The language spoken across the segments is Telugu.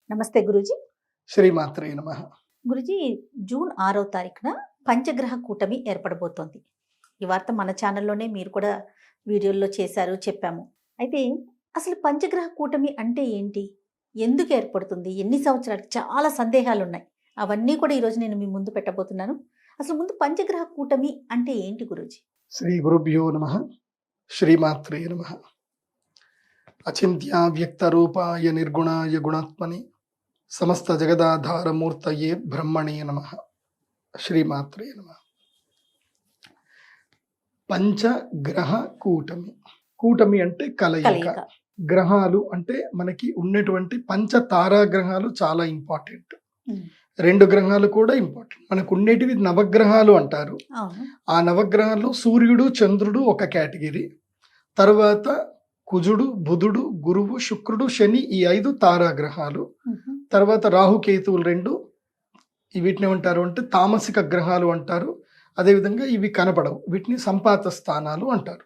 నమస్తే గురూజీ. శ్రీమాత్రే నమః. గురూజీ, జూన్ 6వ తారీఖున పంచగ్రహ కూటమి ఏర్పడబోతోంది. ఈ వార్త మన ఛానల్లోనే మీరు కూడా వీడియోల్లో చేశారు, చెప్పాము. అయితే అసలు పంచగ్రహ కూటమి అంటే ఏంటి? ఎందుకు ఏర్పడుతుంది? ఎన్ని సంవత్సరాలు? చాలా సందేహాలు ఉన్నాయి. అవన్నీ కూడా ఈరోజు నేను మీ ముందు పెట్టబోతున్నాను. అసలు ముందు పంచగ్రహ కూటమి అంటే ఏంటి గురూజీ? శ్రీ గురుభ్యో నమః. శ్రీమాత్రే నమః. అచింత్య వ్యక్త రూపాయ నిర్గుణాయ గుణాత్మని సమస్త జగదాధారమూర్తయే బ్రహ్మణే నమః. శ్రీమాత్రే నమః. పంచగ్రహ కూటమి. కూటమి అంటే కలయిక. గ్రహాలు అంటే మనకి ఉన్నటువంటి పంచ తారాగ్రహాలు చాలా ఇంపార్టెంట్. 2 గ్రహాలు కూడా ఇంపార్టెంట్. మనకు ఉండేటివి నవగ్రహాలు అంటారు. ఆ నవగ్రహాల్లో సూర్యుడు, చంద్రుడు ఒక కేటగిరీ, తర్వాత కుజుడు, బుధుడు, గురువు, శుక్రుడు, శని, ఈ 5 తారాగ్రహాలు. తర్వాత రాహుకేతువులు 2. వీటిని ఏమంటారు అంటే తామసిక గ్రహాలు అంటారు. అదేవిధంగా ఇవి కనపడవు, వీటిని సంపాత స్థానాలు అంటారు.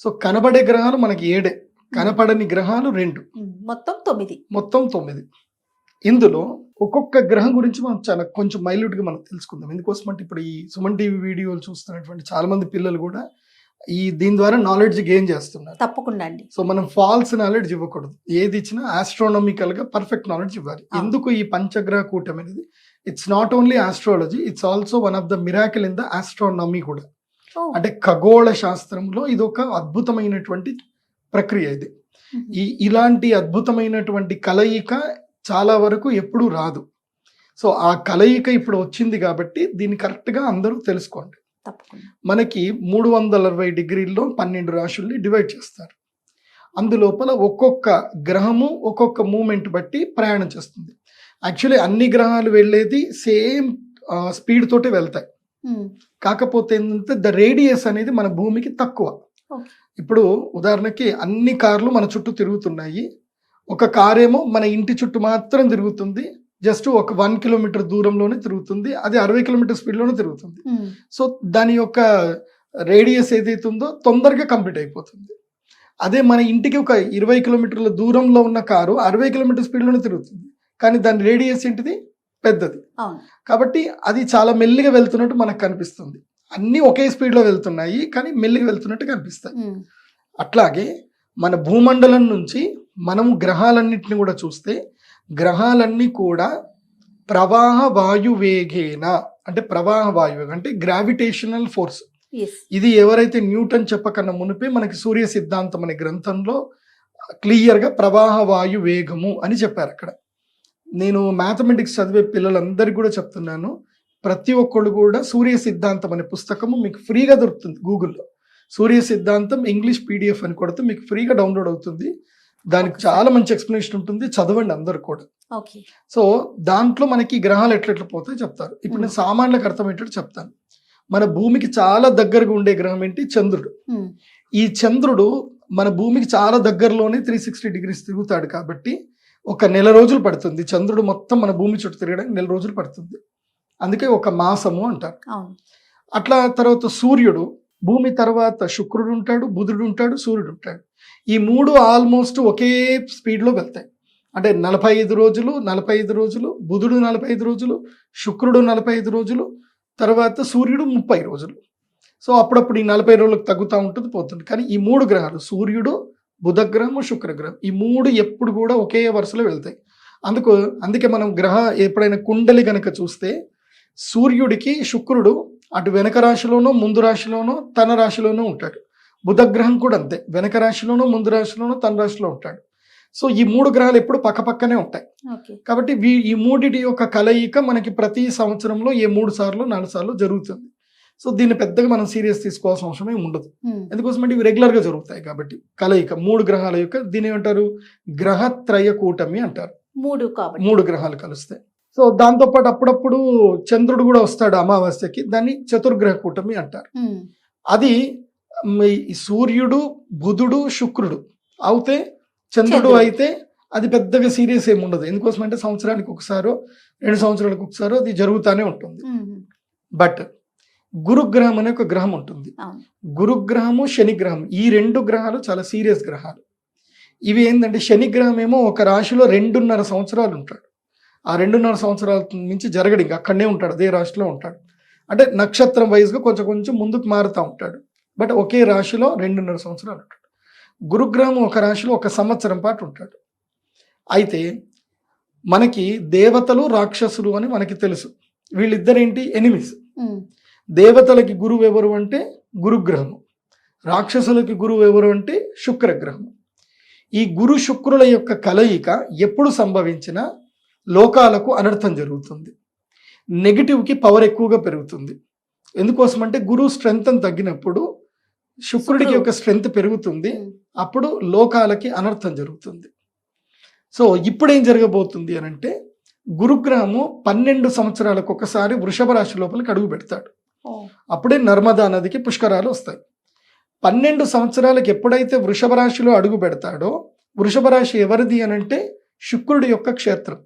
సో కనబడే గ్రహాలు మనకి 7, కనపడని గ్రహాలు 2, మొత్తం 9. ఇందులో ఒక్కొక్క గ్రహం గురించి మనం చాలా కొంచెం మైల్యూట్గా మనం తెలుసుకుందాం. ఎందుకోసం అంటే ఇప్పుడు ఈ సుమన్ టీవీ వీడియోలు చూస్తున్నటువంటి చాలా మంది పిల్లలు కూడా దీని ద్వారా నాలెడ్జ్ గెయిన్ చేస్తున్నారు. తప్పకుండా అండి. సో మనం ఫాల్స్ నాలెడ్జ్ ఇవ్వకూడదు. ఏది ఇచ్చినా ఆస్ట్రానమికల్ గా పర్ఫెక్ట్ నాలెడ్జ్ ఇవ్వాలి. ఎందుకు ఈ పంచగ్రహ కూటమి అనేది? It's not only astrology, it's also one of the miracle in the astronomy కూడా. అంటే ఖగోళ శాస్త్రంలో ఇది ఒక అద్భుతమైనటువంటి ప్రక్రియ. ఇది ఇలాంటి అద్భుతమైనటువంటి కలయిక చాలా వరకు ఎప్పుడూ రాదు. సో ఆ కలయిక ఇప్పుడు వచ్చింది కాబట్టి దీన్ని కరెక్ట్ గా అందరూ తెలుసుకోండి. మనకి 360 డిగ్రీల్లో 12 రాశుల్ని డివైడ్ చేస్తారు. అందులోపల ఒక్కొక్క గ్రహము ఒక్కొక్క మూమెంట్ బట్టి ప్రయాణం చేస్తుంది. యాక్చువల్లీ అన్ని గ్రహాలు వెళ్ళేది సేమ్ స్పీడ్ తోటే వెళ్తాయి. కాకపోతే ఏంటంటే ద రేడియస్ అనేది మన భూమికి తక్కువ. ఇప్పుడు ఉదాహరణకి అన్ని కార్లు మన చుట్టూ తిరుగుతున్నాయి. ఒక కారేమో మన ఇంటి చుట్టూ మాత్రం తిరుగుతుంది, జస్ట్ ఒక 1 కిలోమీటర్ దూరంలోనే తిరుగుతుంది. అది 60 కిలోమీటర్ స్పీడ్లోనే తిరుగుతుంది. సో దాని యొక్క రేడియస్ ఏదైతే ఉందో తొందరగా కంప్లీట్ అయిపోతుంది. అదే మన ఇంటికి ఒక 20 కిలోమీటర్ల దూరంలో ఉన్న కారు 60 కిలోమీటర్ స్పీడ్లోనే తిరుగుతుంది, కానీ దాని రేడియస్ ఏంటిది? పెద్దది. కాబట్టి అది చాలా మెల్లిగా వెళ్తున్నట్టు మనకు కనిపిస్తుంది. అన్నీ ఒకే స్పీడ్లో వెళ్తున్నాయి, కానీ మెల్లిగా వెళ్తున్నట్టు కనిపిస్తాయి. అట్లాగే మన భూమండలం నుంచి మనం గ్రహాలన్నింటినీ కూడా చూస్తే గ్రహాలన్నీ కూడా ప్రవాహ వాయువేగేన, అంటే ప్రవాహ వాయువేగం అంటే గ్రావిటేషనల్ ఫోర్స్. ఇది ఎవరైతే న్యూటన్ చెప్పకన్నా మునిపే మనకి సూర్య సిద్ధాంతం అనే గ్రంథంలో క్లియర్గా ప్రవాహ వాయు వేగము అని చెప్పారు. అక్కడ నేను మ్యాథమెటిక్స్ చదివే పిల్లలందరికీ కూడా చెప్తున్నాను, ప్రతి ఒక్కళ్ళు కూడా సూర్య సిద్ధాంతం అనే పుస్తకము మీకు ఫ్రీగా దొరుకుతుంది గూగుల్లో. సూర్య సిద్ధాంతం ఇంగ్లీష్ PDF అని కొడితే మీకు ఫ్రీగా డౌన్లోడ్ అవుతుంది. దానికి చాలా మంచి ఎక్స్ప్లెనేషన్ ఉంటుంది, చదవండి అందరు కూడా. సో దాంట్లో మనకి గ్రహాలు ఎట్లెట్లా పోతాయి చెప్తారు. ఇప్పుడు నేను సామాన్యులకు అర్థమయ్యేటట్టు చెప్తాను. మన భూమికి చాలా దగ్గరగా ఉండే గ్రహం ఏంటి? చంద్రుడు. ఈ చంద్రుడు మన భూమికి చాలా దగ్గరలోనే 360 డిగ్రీస్ తిరుగుతాడు. కాబట్టి ఒక 1 నెల రోజులు పడుతుంది చంద్రుడు మొత్తం మన భూమి చుట్టూ తిరగడానికి. 1 నెల రోజులు పడుతుంది, అందుకే ఒక మాసము అంటారు. అట్లా తర్వాత సూర్యుడు, భూమి తర్వాత శుక్రుడు ఉంటాడు, బుధుడు ఉంటాడు, సూర్యుడు ఉంటాడు. ఈ 3 ఆల్మోస్ట్ ఒకే స్పీడ్లో వెళ్తాయి. అంటే 45 రోజులు, 45 రోజులు, బుధుడు 45 రోజులు, శుక్రుడు 45 రోజులు, తర్వాత సూర్యుడు 30 రోజులు. సో అప్పుడప్పుడు ఈ 40 రోజులకు తగ్గుతూ ఉంటుంది, పోతుంది. కానీ ఈ 3 గ్రహాలు సూర్యుడు, బుధగ్రహము, శుక్రగ్రహం, ఈ 3 ఎప్పుడు కూడా ఒకే వరుసలో వెళ్తాయి. అందుకే మనం ఎప్పుడైనా కుండలి గనక చూస్తే సూర్యుడికి శుక్రుడు అటు వెనక రాశిలోనో ముందు రాశిలోనో తన రాశిలోనూ ఉంటాడు. బుధగ్రహం కూడా అంతే, వెనక రాశిలోనో ముందు రాశిలోనో తన రాశిలో ఉంటాడు. సో ఈ 3 గ్రహాలు ఎప్పుడు పక్కపక్కనే ఉంటాయి. కాబట్టి ఈ 3 యొక్క కలయిక మనకి ప్రతి సంవత్సరంలో 3 సార్లు 4 సార్లు జరుగుతుంది. సో దీన్ని పెద్దగా మనం సీరియస్ తీసుకోవాల్సిన అవసరం ఏమి ఉండదు. ఎందుకోసం అంటే ఇవి రెగ్యులర్ గా జరుగుతాయి కాబట్టి కలయిక 3 గ్రహాల యొక్క, దీని ఏమంటారు? గ్రహత్రయ కూటమి అంటారు. 3 గ్రహాలు కలుస్తాయి. సో దాంతోపాటు అప్పుడప్పుడు చంద్రుడు కూడా వస్తాడు అమావాస్యకి, దాన్ని చతుర్గ్రహ కూటమి అంటారు. అది సూర్యుడు, బుధుడు, శుక్రుడు అవుతే, చంద్రుడు అయితే అది పెద్దగా సీరియస్ ఏమి ఉండదు. ఎందుకోసం అంటే సంవత్సరానికి ఒకసారో 2 సంవత్సరాలకు ఒకసారో అది జరుగుతూనే ఉంటుంది. బట్ గురుగ్రహం అనే ఒక గ్రహం ఉంటుంది. గురుగ్రహము, శనిగ్రహం, ఈ 2 గ్రహాలు చాలా సీరియస్ గ్రహాలు. ఇవి ఏంటంటే శనిగ్రహం ఏమో ఒక రాశిలో 2.5 సంవత్సరాలు ఉంటాడు. ఆ 2.5 సంవత్సరాల నుంచి జరగడు, ఇంకా అక్కడనే ఉంటాడు, అదే రాశిలో ఉంటాడు. అంటే నక్షత్రం వైజ్గా కొంచెం కొంచెం ముందుకు మారుతూ ఉంటాడు, బట్ ఒకే రాశిలో 2.5 సంవత్సరాలు ఉంటాడు. గురుగ్రహం ఒక రాశిలో 1 సంవత్సరం పాటు ఉంటాడు. అయితే మనకి దేవతలు రాక్షసులు అని మనకి తెలుసు. వీళ్ళిద్దరేంటి? ఎనిమిస్. దేవతలకి గురువు ఎవరు అంటే గురుగ్రహము, రాక్షసులకి గురువు ఎవరు అంటే శుక్రగ్రహము. ఈ గురు శుక్రుల యొక్క కలయిక ఎప్పుడు సంభవించినా లోకాలకు అనర్థం జరుగుతుంది, నెగిటివ్కి పవర్ ఎక్కువగా పెరుగుతుంది. ఎందుకోసం అంటే గురువు స్ట్రెంగ్త్ తగ్గినప్పుడు శుక్రుడికి యొక్క స్ట్రెంగ్త్ పెరుగుతుంది, అప్పుడు లోకాలకి అనర్థం జరుగుతుంది. సో ఇప్పుడు ఏం జరగబోతుంది అని అంటే గురుగ్రహము 12 సంవత్సరాలకు ఒకసారి వృషభ రాశి లోపలికి అడుగు పెడతాడు. అప్పుడే నర్మదా నదికి పుష్కరాలు వస్తాయి. 12 సంవత్సరాలకు ఎప్పుడైతే వృషభ రాశిలో అడుగు పెడతాడో, వృషభ రాశి ఎవరిది అని అంటే శుక్రుడి యొక్క క్షేత్రం.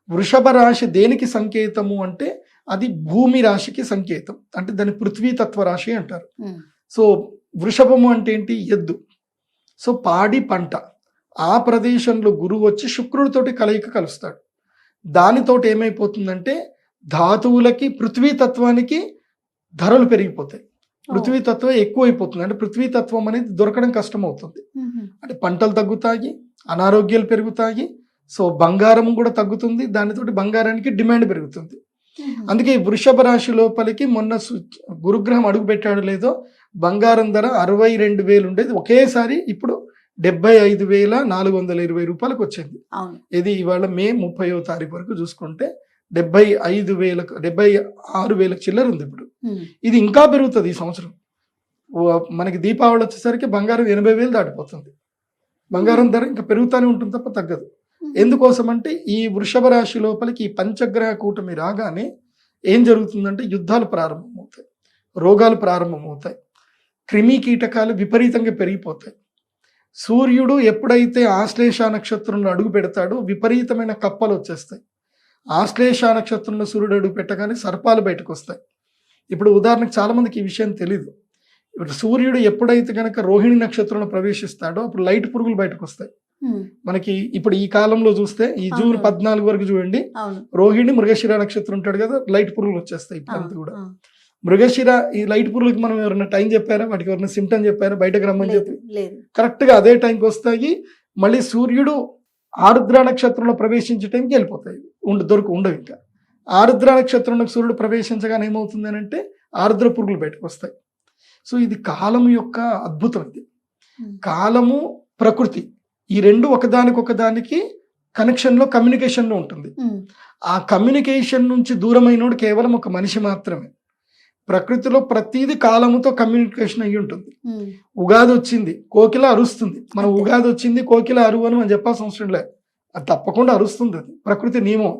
వృషభ రాశి దేనికి సంకేతము అంటే అది భూమి రాశికి సంకేతం, అంటే దాని పృథ్వీతత్వ రాశి అంటారు. సో వృషభము అంటే ఏంటి? ఎద్దు. సో పాడి పంట. ఆ ప్రదేశంలో గురువు వచ్చి శుక్రుడితోటి కలయిక కలుస్తాడు. దానితోటి ఏమైపోతుందంటే ధాతువులకి పృథ్వీతత్వానికి ధరలు పెరిగిపోతాయి, పృథ్వీతత్వం ఎక్కువైపోతుంది. అంటే పృథ్వీతత్వం అనేది దొరకడం కష్టం అవుతుంది. అంటే పంటలు తగ్గుతాయి, అనారోగ్యాలు పెరుగుతాయి, సో బంగారం కూడా తగ్గుతుంది, దానితోటి బంగారానికి డిమాండ్ పెరుగుతుంది. అందుకే వృషభ రాశి లోపలికి మొన్న గురుగ్రహం అడుగు పెట్టాడు లేదో, బంగారం ధర 62,000 ఉండేది, ఒకేసారి ఇప్పుడు 75,420 రూపాయలకు వచ్చింది. ఇది ఇవాళ మే 30వ తారీఖు వరకు చూసుకుంటే 76,000 చిల్లర ఉంది ఇప్పుడు. ఇది ఇంకా పెరుగుతుంది ఈ సంవత్సరం. మనకి దీపావళి వచ్చేసరికి బంగారం 80,000 దాటిపోతుంది. బంగారం ధర ఇంకా పెరుగుతూనే ఉంటుంది తప్ప తగ్గదు. ఎందుకోసం అంటే ఈ వృషభ రాశి లోపలికి ఈ పంచగ్రహ కూటమి రాగానే ఏం జరుగుతుందంటే యుద్ధాలు ప్రారంభమవుతాయి, రోగాలు ప్రారంభమవుతాయి, క్రిమి కీటకాలు విపరీతంగా పెరిగిపోతాయి. సూర్యుడు ఎప్పుడైతే ఆశ్లేష నక్షత్రంలో అడుగు పెడతాడో విపరీతమైన కప్పలు వచ్చేస్తాయి. ఆశ్లేష నక్షత్రంలో సూర్యుడు అడుగు పెట్టగానే సర్పాలు బయటకు వస్తాయి. ఇప్పుడు ఉదాహరణకు చాలా మందికి ఈ విషయం తెలీదు. ఇప్పుడు సూర్యుడు ఎప్పుడైతే కనుక రోహిణి నక్షత్రంలో ప్రవేశిస్తాడో అప్పుడు లైట్ పురుగులు బయటకు వస్తాయి. మనకి ఇప్పుడు ఈ కాలంలో చూస్తే ఈ జూన్ 14 వరకు చూడండి, రోహిణి మృగశిర నక్షత్రం ఉంటాడు కదా, లైట్ పురుగులు వచ్చేస్తాయి. ఇప్పుడంతా కూడా మృగశిర ఈ లైట్ పురుగులకి మనం ఎవరైనా టైం చెప్పారా, వాటికి ఎవరైనా సిమ్టమ్ చెప్పారా బయటకు రమ్మని చెప్పి? కరెక్ట్ గా అదే టైంకి వస్తాయి. మళ్ళీ సూర్యుడు ఆరుద్ర నక్షత్రంలో ప్రవేశించే టైంకి వెళ్ళిపోతాయి, ఉండవు. ఇంకా ఆరుద్ర నక్షత్రంలో సూర్యుడు ప్రవేశించగానే ఏమవుతుంది అని అంటే ఆరుద్ర పురుగులు బయటకు వస్తాయి. సో ఇది కాలము యొక్క అద్భుతం. ఇది కాలము ప్రకృతి ఈ రెండు ఒకదానికి కనెక్షన్లో కమ్యూనికేషన్లో ఉంటుంది. ఆ కమ్యూనికేషన్ నుంచి దూరమైనోడు కేవలం ఒక మనిషి మాత్రమే. ప్రకృతిలో ప్రతిదీ కాలముతో కమ్యూనికేషన్ అయ్యి ఉంటుంది. ఉగాది వచ్చింది, కోకిల అరుస్తుంది. మనం ఉగాది వచ్చింది, కోకిల అరువు అని మనం చెప్పాల్సిన అవసరం లేదు, అది తప్పకుండా అరుస్తుంది, అది ప్రకృతి నియమం.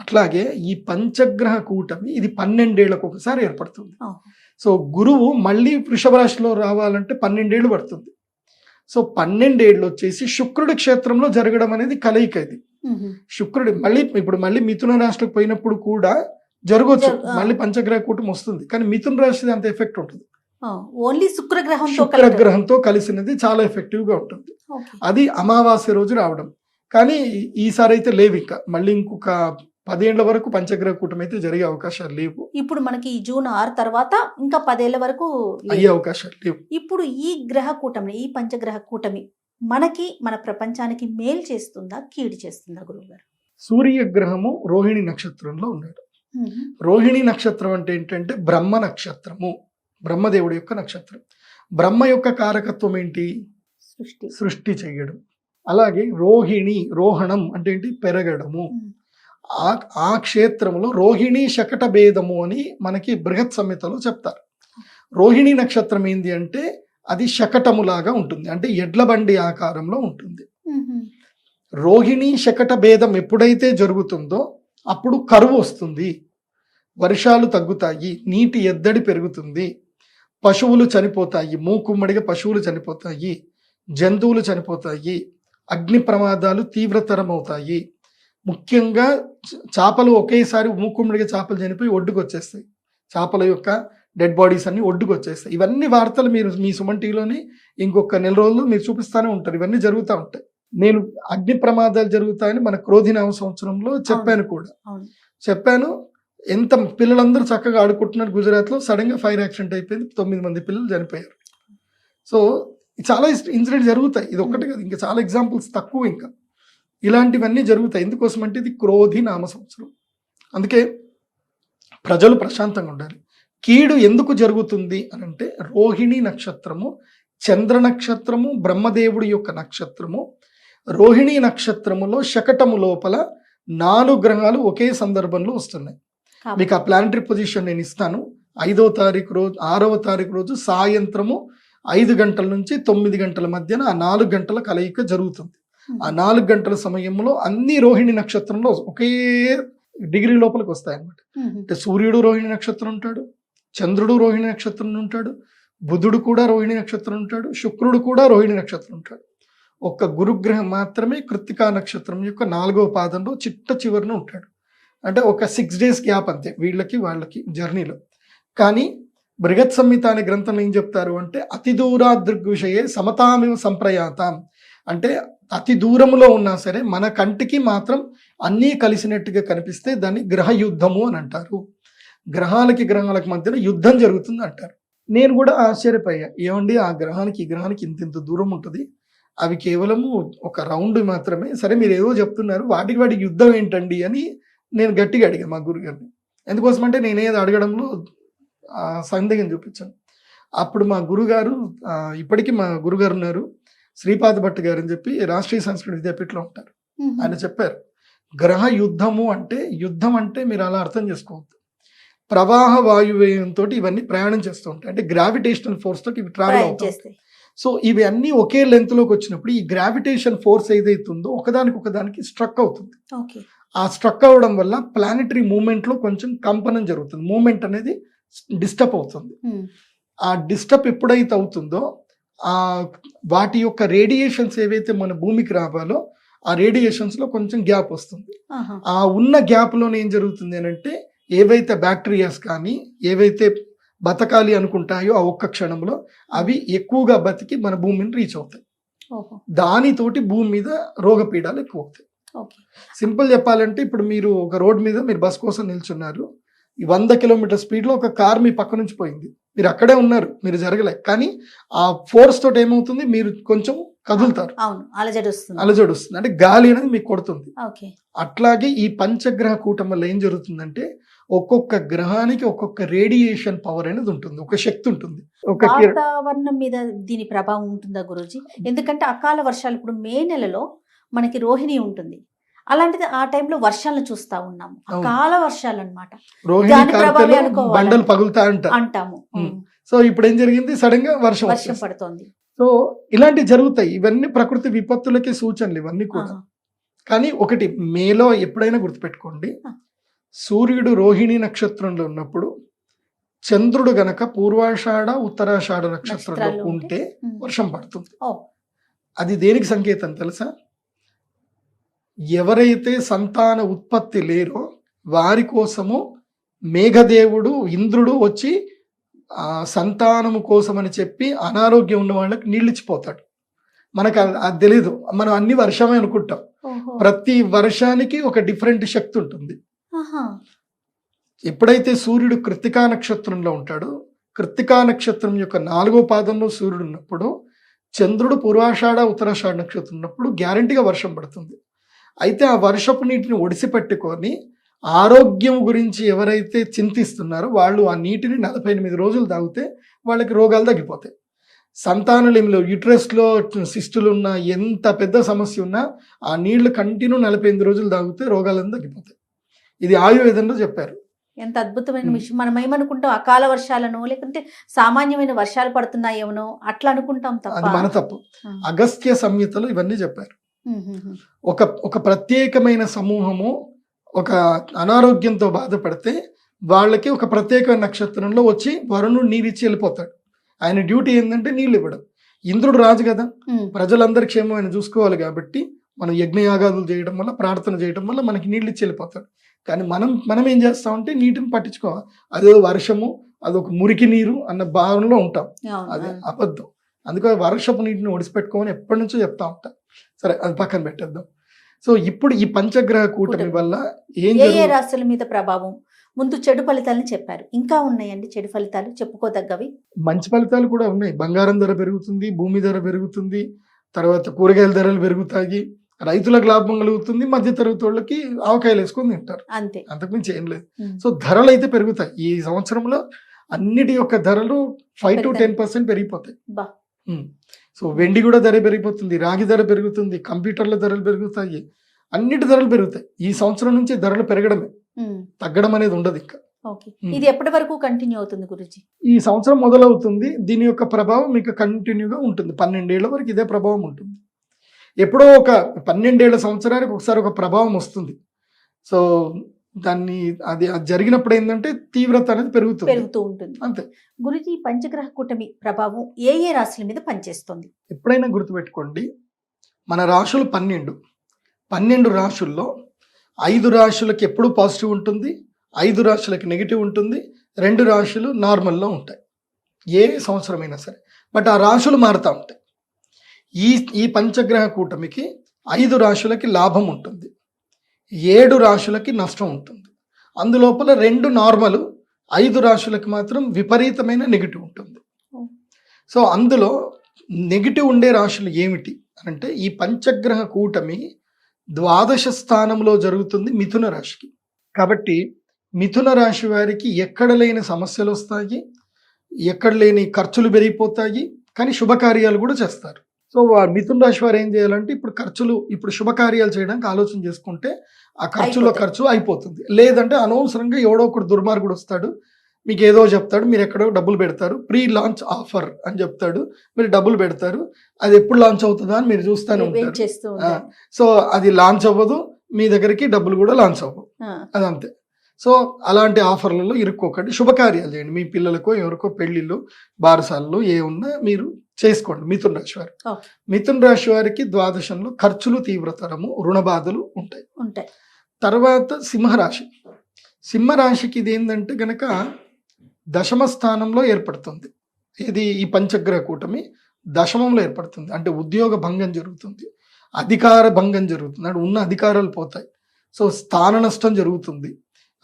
అట్లాగే ఈ పంచగ్రహ కూటమి ఇది 12 ఏళ్లకు ఒకసారి ఏర్పడుతుంది. సో గురువు మళ్ళీ వృషభ రాశిలో రావాలంటే 12 ఏళ్ళు పడుతుంది. సో 12 ఏళ్ళు వచ్చేసి శుక్రుడి క్షేత్రంలో జరగడం అనేది కలయిక. ఇది శుక్రుడి మళ్ళీ మిథున రాశిలోకి పోయినప్పుడు కూడా జరగవచ్చు, మళ్ళీ పంచగ్రహ కూటమి వస్తుంది. కానీ మిథున రాశి అంత ఎఫెక్ట్ ఉంటుంది, ఓన్లీ శుక్రగ్రహంతో కలిసినది చాలా ఎఫెక్టివ్ గా ఉంటుంది. అది అమావాస్య రోజు రావడం. కానీ ఈసారి అయితే లేవు, ఇంకా మళ్ళీ ఇంకొక 10 ఏళ్ల వరకు పంచగ్రహ కూటమి అయితే జరిగే అవకాశాలు లేవు. ఇప్పుడు మనకి జూన్ 6 తర్వాత ఇంకా 10 ఏళ్ల వరకు అయ్యే అవకాశాలు లేవు. ఇప్పుడు ఈ గ్రహ కూటమి, ఈ పంచగ్రహ కూటమి మనకి మన ప్రపంచానికి మేలు చేస్తుందా, కీడు చేస్తుందా గురువు గారు? సూర్యగ్రహము రోహిణి నక్షత్రంలో ఉన్నాడు. రోహిణి నక్షత్రం అంటే ఏంటంటే బ్రహ్మ నక్షత్రము, బ్రహ్మదేవుడి యొక్క నక్షత్రం. బ్రహ్మ యొక్క కారకత్వం ఏంటి? సృష్టి చేయడం. అలాగే రోహణం అంటే ఏంటి? పెరగడము. ఆ క్షేత్రంలో రోహిణి శకట భేదము అని మనకి బృహత్ సంహితలో చెప్తారు. రోహిణి నక్షత్రం ఏంది అంటే అది శకటములాగా ఉంటుంది, అంటే ఎడ్ల బండి ఆకారంలో ఉంటుంది. రోహిణి శకట భేదం ఎప్పుడైతే జరుగుతుందో అప్పుడు కరువు వస్తుంది, వర్షాలు తగ్గుతాయి, నీటి ఎద్దడి పెరుగుతుంది, పశువులు చనిపోతాయి, మూకుమ్మడిగా పశువులు చనిపోతాయి, జంతువులు చనిపోతాయి, అగ్ని ప్రమాదాలు తీవ్రతరం అవుతాయి. ముఖ్యంగా చేపలు ఒకేసారి మూకుమ్మడిగా చేపలు చనిపోయి ఒడ్డుకు వచ్చేస్తాయి. చేపల యొక్క డెడ్ బాడీస్ అన్ని ఒడ్డుకు వచ్చేస్తాయి. ఇవన్నీ వార్తలు మీరు మీ సుమన్ టీవీలోని ఇంకొక నెల రోజులు మీరు చూపిస్తానే ఉంటారు. ఇవన్నీ జరుగుతూ ఉంటాయి. నేను అగ్ని ప్రమాదాలు జరుగుతాయని మన క్రోధినామ సంవత్సరంలో చెప్పాను కూడా. చెప్పాను, ఎంత పిల్లలందరూ చక్కగా ఆడుకుంటున్నారు గుజరాత్లో, సడన్ గా ఫైర్ యాక్సిడెంట్ అయిపోయింది, 9 మంది పిల్లలు చనిపోయారు. సో చాలా ఇన్సిడెంట్ జరుగుతాయి. ఇది ఒక్కటి కదా, ఇంకా చాలా ఎగ్జాంపుల్స్ తక్కువ. ఇంకా ఇలాంటివన్నీ జరుగుతాయి. ఎందుకోసం అంటే ఇది క్రోధి నామ సంవత్సరం. అందుకే ప్రజలు ప్రశాంతంగా ఉండాలి. కీడు ఎందుకు జరుగుతుంది అని అంటే రోహిణి నక్షత్రము, చంద్ర నక్షత్రము, బ్రహ్మదేవుడి యొక్క నక్షత్రము. రోహిణి నక్షత్రములో శకటము లోపల 4 గ్రహాలు ఒకే సందర్భంలో వస్తున్నాయి. మీకు ఆ ప్లానటరీ పొజిషన్ నేను ఇస్తాను. 5వ తారీఖు రోజు, 6వ తారీఖు రోజు సాయంత్రము 5 గంటల నుంచి 9 గంటల మధ్యన ఆ 4 గంటల కలయిక జరుగుతుంది. ఆ 4 గంటల సమయంలో అన్ని రోహిణి నక్షత్రంలో ఒకే డిగ్రీ లోపలికి వస్తాయి అన్నమాట. అంటే సూర్యుడు రోహిణి నక్షత్రం ఉంటాడు, చంద్రుడు రోహిణి నక్షత్రం ఉంటాడు, బుధుడు కూడా రోహిణి నక్షత్రం ఉంటాడు, శుక్రుడు కూడా రోహిణి నక్షత్రం ఉంటాడు. ఒక్క గురుగ్రహం మాత్రమే కృత్తికా నక్షత్రం యొక్క 4వ పాదంలో చిట్ట చివరిన ఉంటాడు. అంటే ఒక 6 days గ్యాప్ అంతే వీళ్ళకి వాళ్ళకి జర్నీలో. కానీ బృహత్ సంహిత అనే గ్రంథంలో ఏం చెప్తారు అంటే అతి దూరా దృగ్విషయే సమతామివ సంప్రయాతం. అంటే అతి దూరంలో ఉన్నా సరే మన కంటికి మాత్రం అన్నీ కలిసినట్టుగా కనిపిస్తే దాన్ని గ్రహ యుద్ధము అని అంటారు. గ్రహాలకు మధ్యన యుద్ధం జరుగుతుంది అంటారు. నేను కూడా ఆశ్చర్యపోయా, ఏమండి ఆ గ్రహానికి ఈ గ్రహానికి ఇంత దూరం ఉంటుంది, అవి కేవలము ఒక రౌండ్ మాత్రమే, సరే మీరు ఏదో చెప్తున్నారు, వాటికి యుద్ధం ఏంటండి అని నేను గట్టిగా అడిగా మా గురుగారిని. ఎందుకోసం అంటే నేనేది అడగడంలో సందేహం చూపించాను. అప్పుడు మా గురుగారు, ఇప్పటికీ మా గురుగారు ఉన్నారు, శ్రీపాద భట్ గారు అని చెప్పి రాష్ట్రీయ సంస్కృత విద్యాపీఠంలో ఉంటారు. ఆయన చెప్పారు, గ్రహ యుద్ధము అంటే, యుద్ధం అంటే మీరు అలా అర్థం చేసుకోవద్దు, ప్రవాహ వాయువేయంతో ఇవన్నీ ప్రయాణం చేస్తూ ఉంటాయి. అంటే గ్రావిటేషనల్ ఫోర్స్ తోటి ఇవి ట్రావెల్ అవుతాయి. సో ఇవి అన్ని ఒకే లెంత్ లోకి వచ్చినప్పుడు ఈ గ్రావిటేషన్ ఫోర్స్ ఏదైతుందో ఒకదానికి స్ట్రక్ అవుతుంది. ఆ స్ట్రక్ అవ్వడం వల్ల ప్లానెటరీ మూవ్మెంట్ లో కొంచెం కంపనం జరుగుతుంది, మూవ్మెంట్ అనేది డిస్టర్బ్ అవుతుంది. ఆ డిస్టర్బ్ ఎప్పుడైతే అవుతుందో ఆ వాటి యొక్క రేడియేషన్స్ ఏవైతే మన భూమికి రావాలో ఆ రేడియేషన్స్ లో కొంచెం గ్యాప్ వస్తుంది. ఆ ఉన్న గ్యాప్ లోనే ఏం జరుగుతుంది అని అంటే ఏవైతే బ్యాక్టీరియాస్ కానీ ఏవైతే బతకాలి అనుకుంటాయో ఆ ఒక్క క్షణంలో అవి ఎక్కువగా బతికి మన భూమిని రీచ్ అవుతాయి. దానితోటి భూమి మీద రోగపీడాలు ఎక్కువ అవుతాయి. సింపుల్ చెప్పాలంటే ఇప్పుడు మీరు ఒక రోడ్ మీద మీరు బస్ కోసం నిల్చున్నారు, 100 కిలోమీటర్ స్పీడ్ లో ఒక కార్ మీ పక్క నుంచి పోయింది, మీరు అక్కడే ఉన్నారు, మీరు జరగలే, కానీ ఆ ఫోర్స్ తోటి ఏమవుతుంది, మీరు కొంచెం కదులుతారు, అలజడి వస్తుంది, అంటే గాలి అనేది మీకు కొడుతుంది. అట్లాగే ఈ పంచగ్రహ కూటం వల్ల ఏం జరుగుతుందంటే ఒక్కొక్క గ్రహానికి ఒక్కొక్క రేడియేషన్ పవర్ అనేది ఉంటుంది, ఒక శక్తి ఉంటుంది. వాతావరణం మీద దీని ప్రభావం ఉంటుందా గురూజీ? ఎందుకంటే అకాల వర్షాలు ఇప్పుడు మే నెలలో మనకి రోహిణి ఉంటుంది, అలాంటిది ఆ టైంలో వర్షాలను చూస్తా ఉన్నాము, అకాల వర్షాలు అన్నమాట. బండలు పగులుతా అంటాము. సో ఇప్పుడు ఏం జరిగింది, సడన్ గా వర్షం పడుతోంది. సో ఇలాంటివి జరుగుతాయి. ఇవన్నీ ప్రకృతి విపత్తులకి సూచనలు ఇవన్నీ కూడా. కానీ ఒకటి మేలో ఎప్పుడైనా గుర్తుపెట్టుకోండి, సూర్యుడు రోహిణి నక్షత్రంలో ఉన్నప్పుడు చంద్రుడు గనక పూర్వాషాఢ ఉత్తరాషాఢ నక్షత్రంలో ఉంటే వర్షం పడుతుంది. అది దేనికి సంకేతం తెలుసా? ఎవరైతే సంతాన ఉత్పత్తి లేరో వారి కోసము మేఘదేవుడు ఇంద్రుడు వచ్చి సంతానము కోసం అని చెప్పి అనారోగ్యం ఉన్న వాళ్ళకి నీళ్ళిచ్చిపోతాడు. మనకు అది తెలీదు, మనం అన్ని వర్షమే అనుకుంటాం. ప్రతి వర్షానికి ఒక డిఫరెంట్ శక్తి ఉంటుంది. ఎప్పుడైతే సూర్యుడు కృత్తికా నక్షత్రంలో ఉంటాడో, కృత్తికా నక్షత్రం యొక్క 4వ పాదంలో సూర్యుడు ఉన్నప్పుడు, చంద్రుడు పూర్వాషాఢ ఉత్తరాషాఢ నక్షత్రం ఉన్నప్పుడు గ్యారంటీగా వర్షం పడుతుంది. అయితే ఆ వర్షపు నీటిని ఒడిసిపెట్టుకొని ఆరోగ్యం గురించి ఎవరైతే చింతిస్తున్నారో వాళ్ళు ఆ నీటిని 48 రోజులు తాగితే వాళ్ళకి రోగాలు తగ్గిపోతాయి. సంతానలేమిలో యూట్రస్లో సిస్టులు ఉన్నా, ఎంత పెద్ద సమస్య ఉన్నా ఆ నీళ్లు కంటిన్యూ 48 రోజులు తాగితే రోగాలను తగ్గిపోతాయి. ఇది ఆయుర్వేదంలో చెప్పారు. ఎంత అద్భుతమైన విషయం. మనం ఏమనుకుంటాం, అకాల వర్షాలను లేకుంటే సామాన్యమైన వర్షాలు పడుతున్నాయేమో అట్లా అనుకుంటాం, అది మన తప్పు. అగస్త్య సంహితలో ఇవన్నీ చెప్పారు. ఒక ప్రత్యేకమైన సమూహము ఒక అనారోగ్యంతో బాధపడితే వాళ్ళకి ఒక ప్రత్యేకమైన నక్షత్రంలో వచ్చి వరుణుడు నీరిచ్చి వెళ్ళిపోతాడు. ఆయన డ్యూటీ ఏంటంటే నీళ్ళు ఇవ్వడం. ఇంద్రుడు రాజు కదా, ప్రజలందరి క్షేమం ఆయన చూసుకోవాలి కాబట్టి మనం యజ్ఞయాగాదులు చేయడం వల్ల, ప్రార్థన చేయడం వల్ల మనకి నీళ్ళు ఇచ్చి వెళ్ళిపోతాడు. కానీ మనం ఏం చేస్తామంటే నీటిని పట్టించుకోవాలి. అదే వర్షము అదొక మురికి నీరు అన్న భావనలో ఉంటాం. అవును, అది అవును. అబద్ధం. అందుకే వర్షపు నీటిని ఒడిసిపెట్టుకోమని ఎప్పటి నుంచో చెప్తా ఉంటా. సరే అది పక్కన పెట్టేద్దాం. సో ఇప్పుడు ఈ పంచగ్రహ కూటమి కూటమి. వల్ల ఏం ఏ ఏ జరుగుతుంది? రాశుల మీద ప్రభావం? ముందు చెడు ఫలితాలను చెప్పారు, ఇంకా ఉన్నాయండి చెడు ఫలితాలు చెప్పుకోదగ్గవి? మంచి ఫలితాలు కూడా ఉన్నాయి. బంగారం ధర పెరుగుతుంది, భూమి ధర పెరుగుతుంది, తర్వాత కూరగాయల ధరలు పెరుగుతాయి, రైతులకు లాభం కలుగుతుంది, మధ్య తరగతి వాళ్ళకి ఆవకాయలు వేసుకొని తింటారు. అంతే. అంతకుమించి ఏం లేదు. ఉమ్. సో ధరలు అయితే పెరుగుతాయి. ఈ సంవత్సరంలో అన్నిటి యొక్క ధరలు 5 to 10% పెరిగిపోతాయి. బా. సో వెండి కూడా ధర పెరిగిపోతుంది, రాగి ధర పెరుగుతుంది, కంప్యూటర్ల ధరలు పెరుగుతాయి, అన్నిటి ధరలు పెరుగుతాయి. ఈ సంవత్సరం నుంచి ధరలు పెరగడమే, ఉమ్. తగ్గడం అనేది ఉండదు ఇంకా. ఓకే. ఇది ఎప్పటి వరకు కంటిన్యూ అవుతుంది గురుజీ? ఈ సంవత్సరం మొదలవుతుంది, దీని యొక్క ప్రభావం మీకు కంటిన్యూగా ఉంటుంది. 12 ఏళ్ల వరకు ఇదే ప్రభావం ఉంటుంది. ఎప్పుడో ఒక 12 ఏళ్ల సంవత్సరానికి ఒకసారి ఒక ప్రభావం వస్తుంది. సో దాన్ని అది జరిగినప్పుడు ఏంటంటే తీవ్రత అనేది పెరుగుతుంది, పెరుగుతూ ఉంటుంది. అంతే. గురుజీ, పంచగ్రహ కూటమి ప్రభావం ఏ ఏ రాశుల మీద పనిచేస్తుంది? ఎప్పుడైనా గుర్తుపెట్టుకోండి, మన రాశులు 12 రాశుల్లో 5 రాశులకి ఎప్పుడు పాజిటివ్ ఉంటుంది, 5 రాశులకి నెగిటివ్ ఉంటుంది, 2 రాశులు నార్మల్లో ఉంటాయి ఏ సంవత్సరమైనా సరే. బట్ ఆ రాశులు మారుతూ ఉంటాయి. ఈ పంచగ్రహ కూటమికి 5 రాశులకి లాభం ఉంటుంది, 7 రాశులకి నష్టం ఉంటుంది. అందులోపల 2 నార్మల్, 5 రాశులకి మాత్రం విపరీతమైన నెగిటివ్ ఉంటుంది. సో అందులో నెగిటివ్ ఉండే రాశులు ఏమిటి అంటే, ఈ పంచగ్రహ కూటమి ద్వాదశ స్థానంలో జరుగుతుంది మిథున రాశికి. కాబట్టి మిథున రాశి వారికి ఎక్కడ లేని సమస్యలు వస్తాయి, ఎక్కడ లేని ఖర్చులు పెరిగిపోతాయి, కానీ శుభకార్యాలు కూడా చేస్తారు. సో మిథున రాశి వారు ఏం చేయాలంటే, ఇప్పుడు శుభకార్యాలు చేయడానికి ఆలోచన చేసుకుంటే ఆ ఖర్చులో ఖర్చు అయిపోతుంది. లేదంటే అనవసరంగా ఎవడో ఒకడు దుర్మార్గుడు వస్తాడు, మీకు ఏదో చెప్తాడు, మీరు ఎక్కడో డబ్బులు పెడతారు, ప్రీ లాంచ్ ఆఫర్ అని చెప్తాడు, మీరు డబ్బులు పెడతారు, అది ఎప్పుడు లాంచ్ అవుతుందా అని మీరు చూస్తూనే ఉంటారు. సో అది లాంచ్ అవ్వదు, మీ దగ్గరికి డబ్బులు కూడా లాంచ్ అవ్వవు, అదంతే. సో అలాంటి ఆఫర్లలో ఇరుక్కోకండి, శుభకార్యాలు చేయండి. మీ పిల్లలకో ఎవరికో పెళ్లిళ్ళు బారసాలలో ఏ ఉన్నా మీరు చేసుకోండి. మిథున రాశి వారు, మిథున రాశి వారికి ద్వాదశంలో ఖర్చులు తీవ్రతరము, రుణ బాధలు ఉంటాయి. తర్వాత సింహరాశికి ఇది ఏంటంటే గనక దశమ స్థానంలో ఏర్పడుతుంది. ఇది ఈ పంచగ్రహ కూటమి దశమంలో ఏర్పడుతుంది. అంటే ఉద్యోగ భంగం జరుగుతుంది, అధికార భంగం జరుగుతుంది, అంటే ఉన్న అధికారాలు పోతాయి. సో స్థాన నష్టం జరుగుతుంది,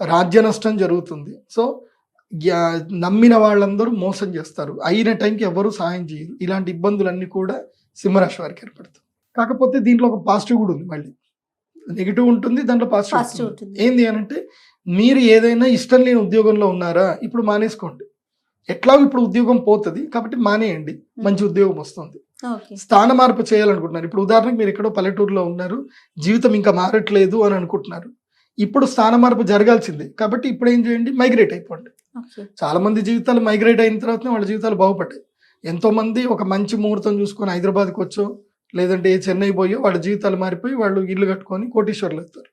రాజ్య నష్టం జరుగుతుంది. సో నమ్మిన వాళ్ళందరూ మోసం చేస్తారు, అయిన టైంకి ఎవరు సహాయం చేయరు. ఇలాంటి ఇబ్బందులన్నీ కూడా సింహరాశి వారికి ఏర్పడుతుంది. కాకపోతే దీంట్లో ఒక పాజిటివ్ కూడా ఉంది, మళ్ళీ నెగిటివ్ ఉంటుంది, దాంట్లో పాజిటివ్ ఉంటుంది. ఏంది అనంటే, మీరు ఏదైనా ఇష్టం లేని ఉద్యోగంలో ఉన్నారా, ఇప్పుడు మానేసుకోండి. ఎట్లాగో ఇప్పుడు ఉద్యోగం పోతుంది కాబట్టి మానేయండి, మంచి ఉద్యోగం వస్తుంది. స్థాన మార్పు చేయాలనుకుంటున్నారు. ఇప్పుడు ఉదాహరణకు మీరు ఎక్కడో పల్లెటూరులో ఉన్నారు, జీవితం ఇంకా మారట్లేదు అని అనుకుంటున్నారు, ఇప్పుడు స్థాన మార్పు జరగాల్సిందే. కాబట్టి ఇప్పుడు ఏం చేయండి, మైగ్రేట్ అయిపోండి. చాలా మంది జీవితాలు మైగ్రేట్ అయిన తర్వాత వాళ్ళ జీవితాలు బాగుపడ్డాయి. ఎంతో మంది ఒక మంచి ముహూర్తం చూసుకొని హైదరాబాద్కి వచ్చో లేదంటే చెన్నై పోయో వాళ్ళ జీవితాలు మారిపోయి వాళ్ళు ఇల్లు కట్టుకొని కోటీశ్వర్లు అవుతారు.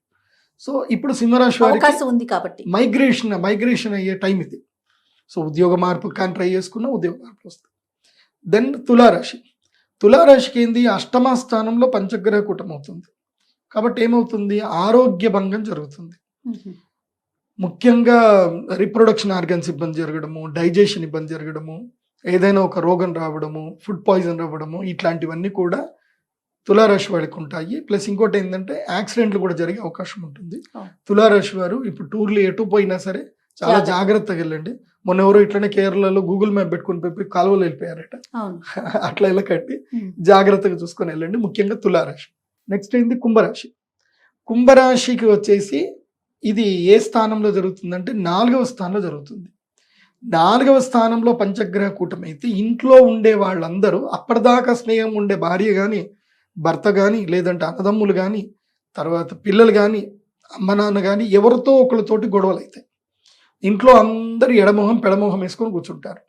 సో ఇప్పుడు సింహరాశి వారికి ఉంది కాబట్టి మైగ్రేషన్ అయ్యే టైం ఇది. సో ఉద్యోగ మార్పు కానీ ట్రై చేసుకున్నా ఉద్యోగ మార్పు వస్తుంది. దెన్ తులారాశికి ఏంది, అష్టమ స్థానంలో పంచగ్రహ కూటమి అవుతుంది. కాబట్టి ఏమవుతుంది, ఆరోగ్య భంగం జరుగుతుంది. ముఖ్యంగా రిప్రొడక్షన్ ఆర్గన్స్ ఇబ్బంది జరగడము, డైజెషన్ ఇబ్బంది జరగడము, ఏదైనా ఒక రోగం రావడము, ఫుడ్ పాయిజన్ రావడము, ఇట్లాంటివన్నీ కూడా తులారాశి వారికి ఉంటాయి. ప్లస్ ఇంకోటి ఏంటంటే యాక్సిడెంట్లు కూడా జరిగే అవకాశం ఉంటుంది. తులారాశి వారు ఇప్పుడు టూర్లు ఎటు పోయినా సరే చాలా జాగ్రత్తగా వెళ్ళండి. మొన్న ఎవరో ఇట్లనే కేరళలో గూగుల్ మ్యాప్ పెట్టుకుని పోయి కాలువలు వెళ్ళిపోయారట. అట్లా వెళ్ళకండి, జాగ్రత్తగా చూసుకొని వెళ్ళండి, ముఖ్యంగా తులారాశి. నెక్స్ట్ ఏంది కుంభరాశికి వచ్చేసి ఇది ఏ స్థానంలో జరుగుతుందంటే 4వ స్థానంలో జరుగుతుంది. 4వ స్థానంలో పంచగ్రహ కూటమి అయితే ఇంట్లో ఉండే వాళ్ళందరూ అప్పటిదాకా స్నేహం ఉండే భార్య కానీ భర్త కానీ లేదంటే అన్నదమ్ములు కానీ తర్వాత పిల్లలు కానీ అమ్మ నాన్న కానీ ఎవరితో ఒకరితోటి గొడవలు అవుతాయి. ఇంట్లో అందరూ ఎడమొహం పెడమొహం వేసుకొని కూర్చుంటారు.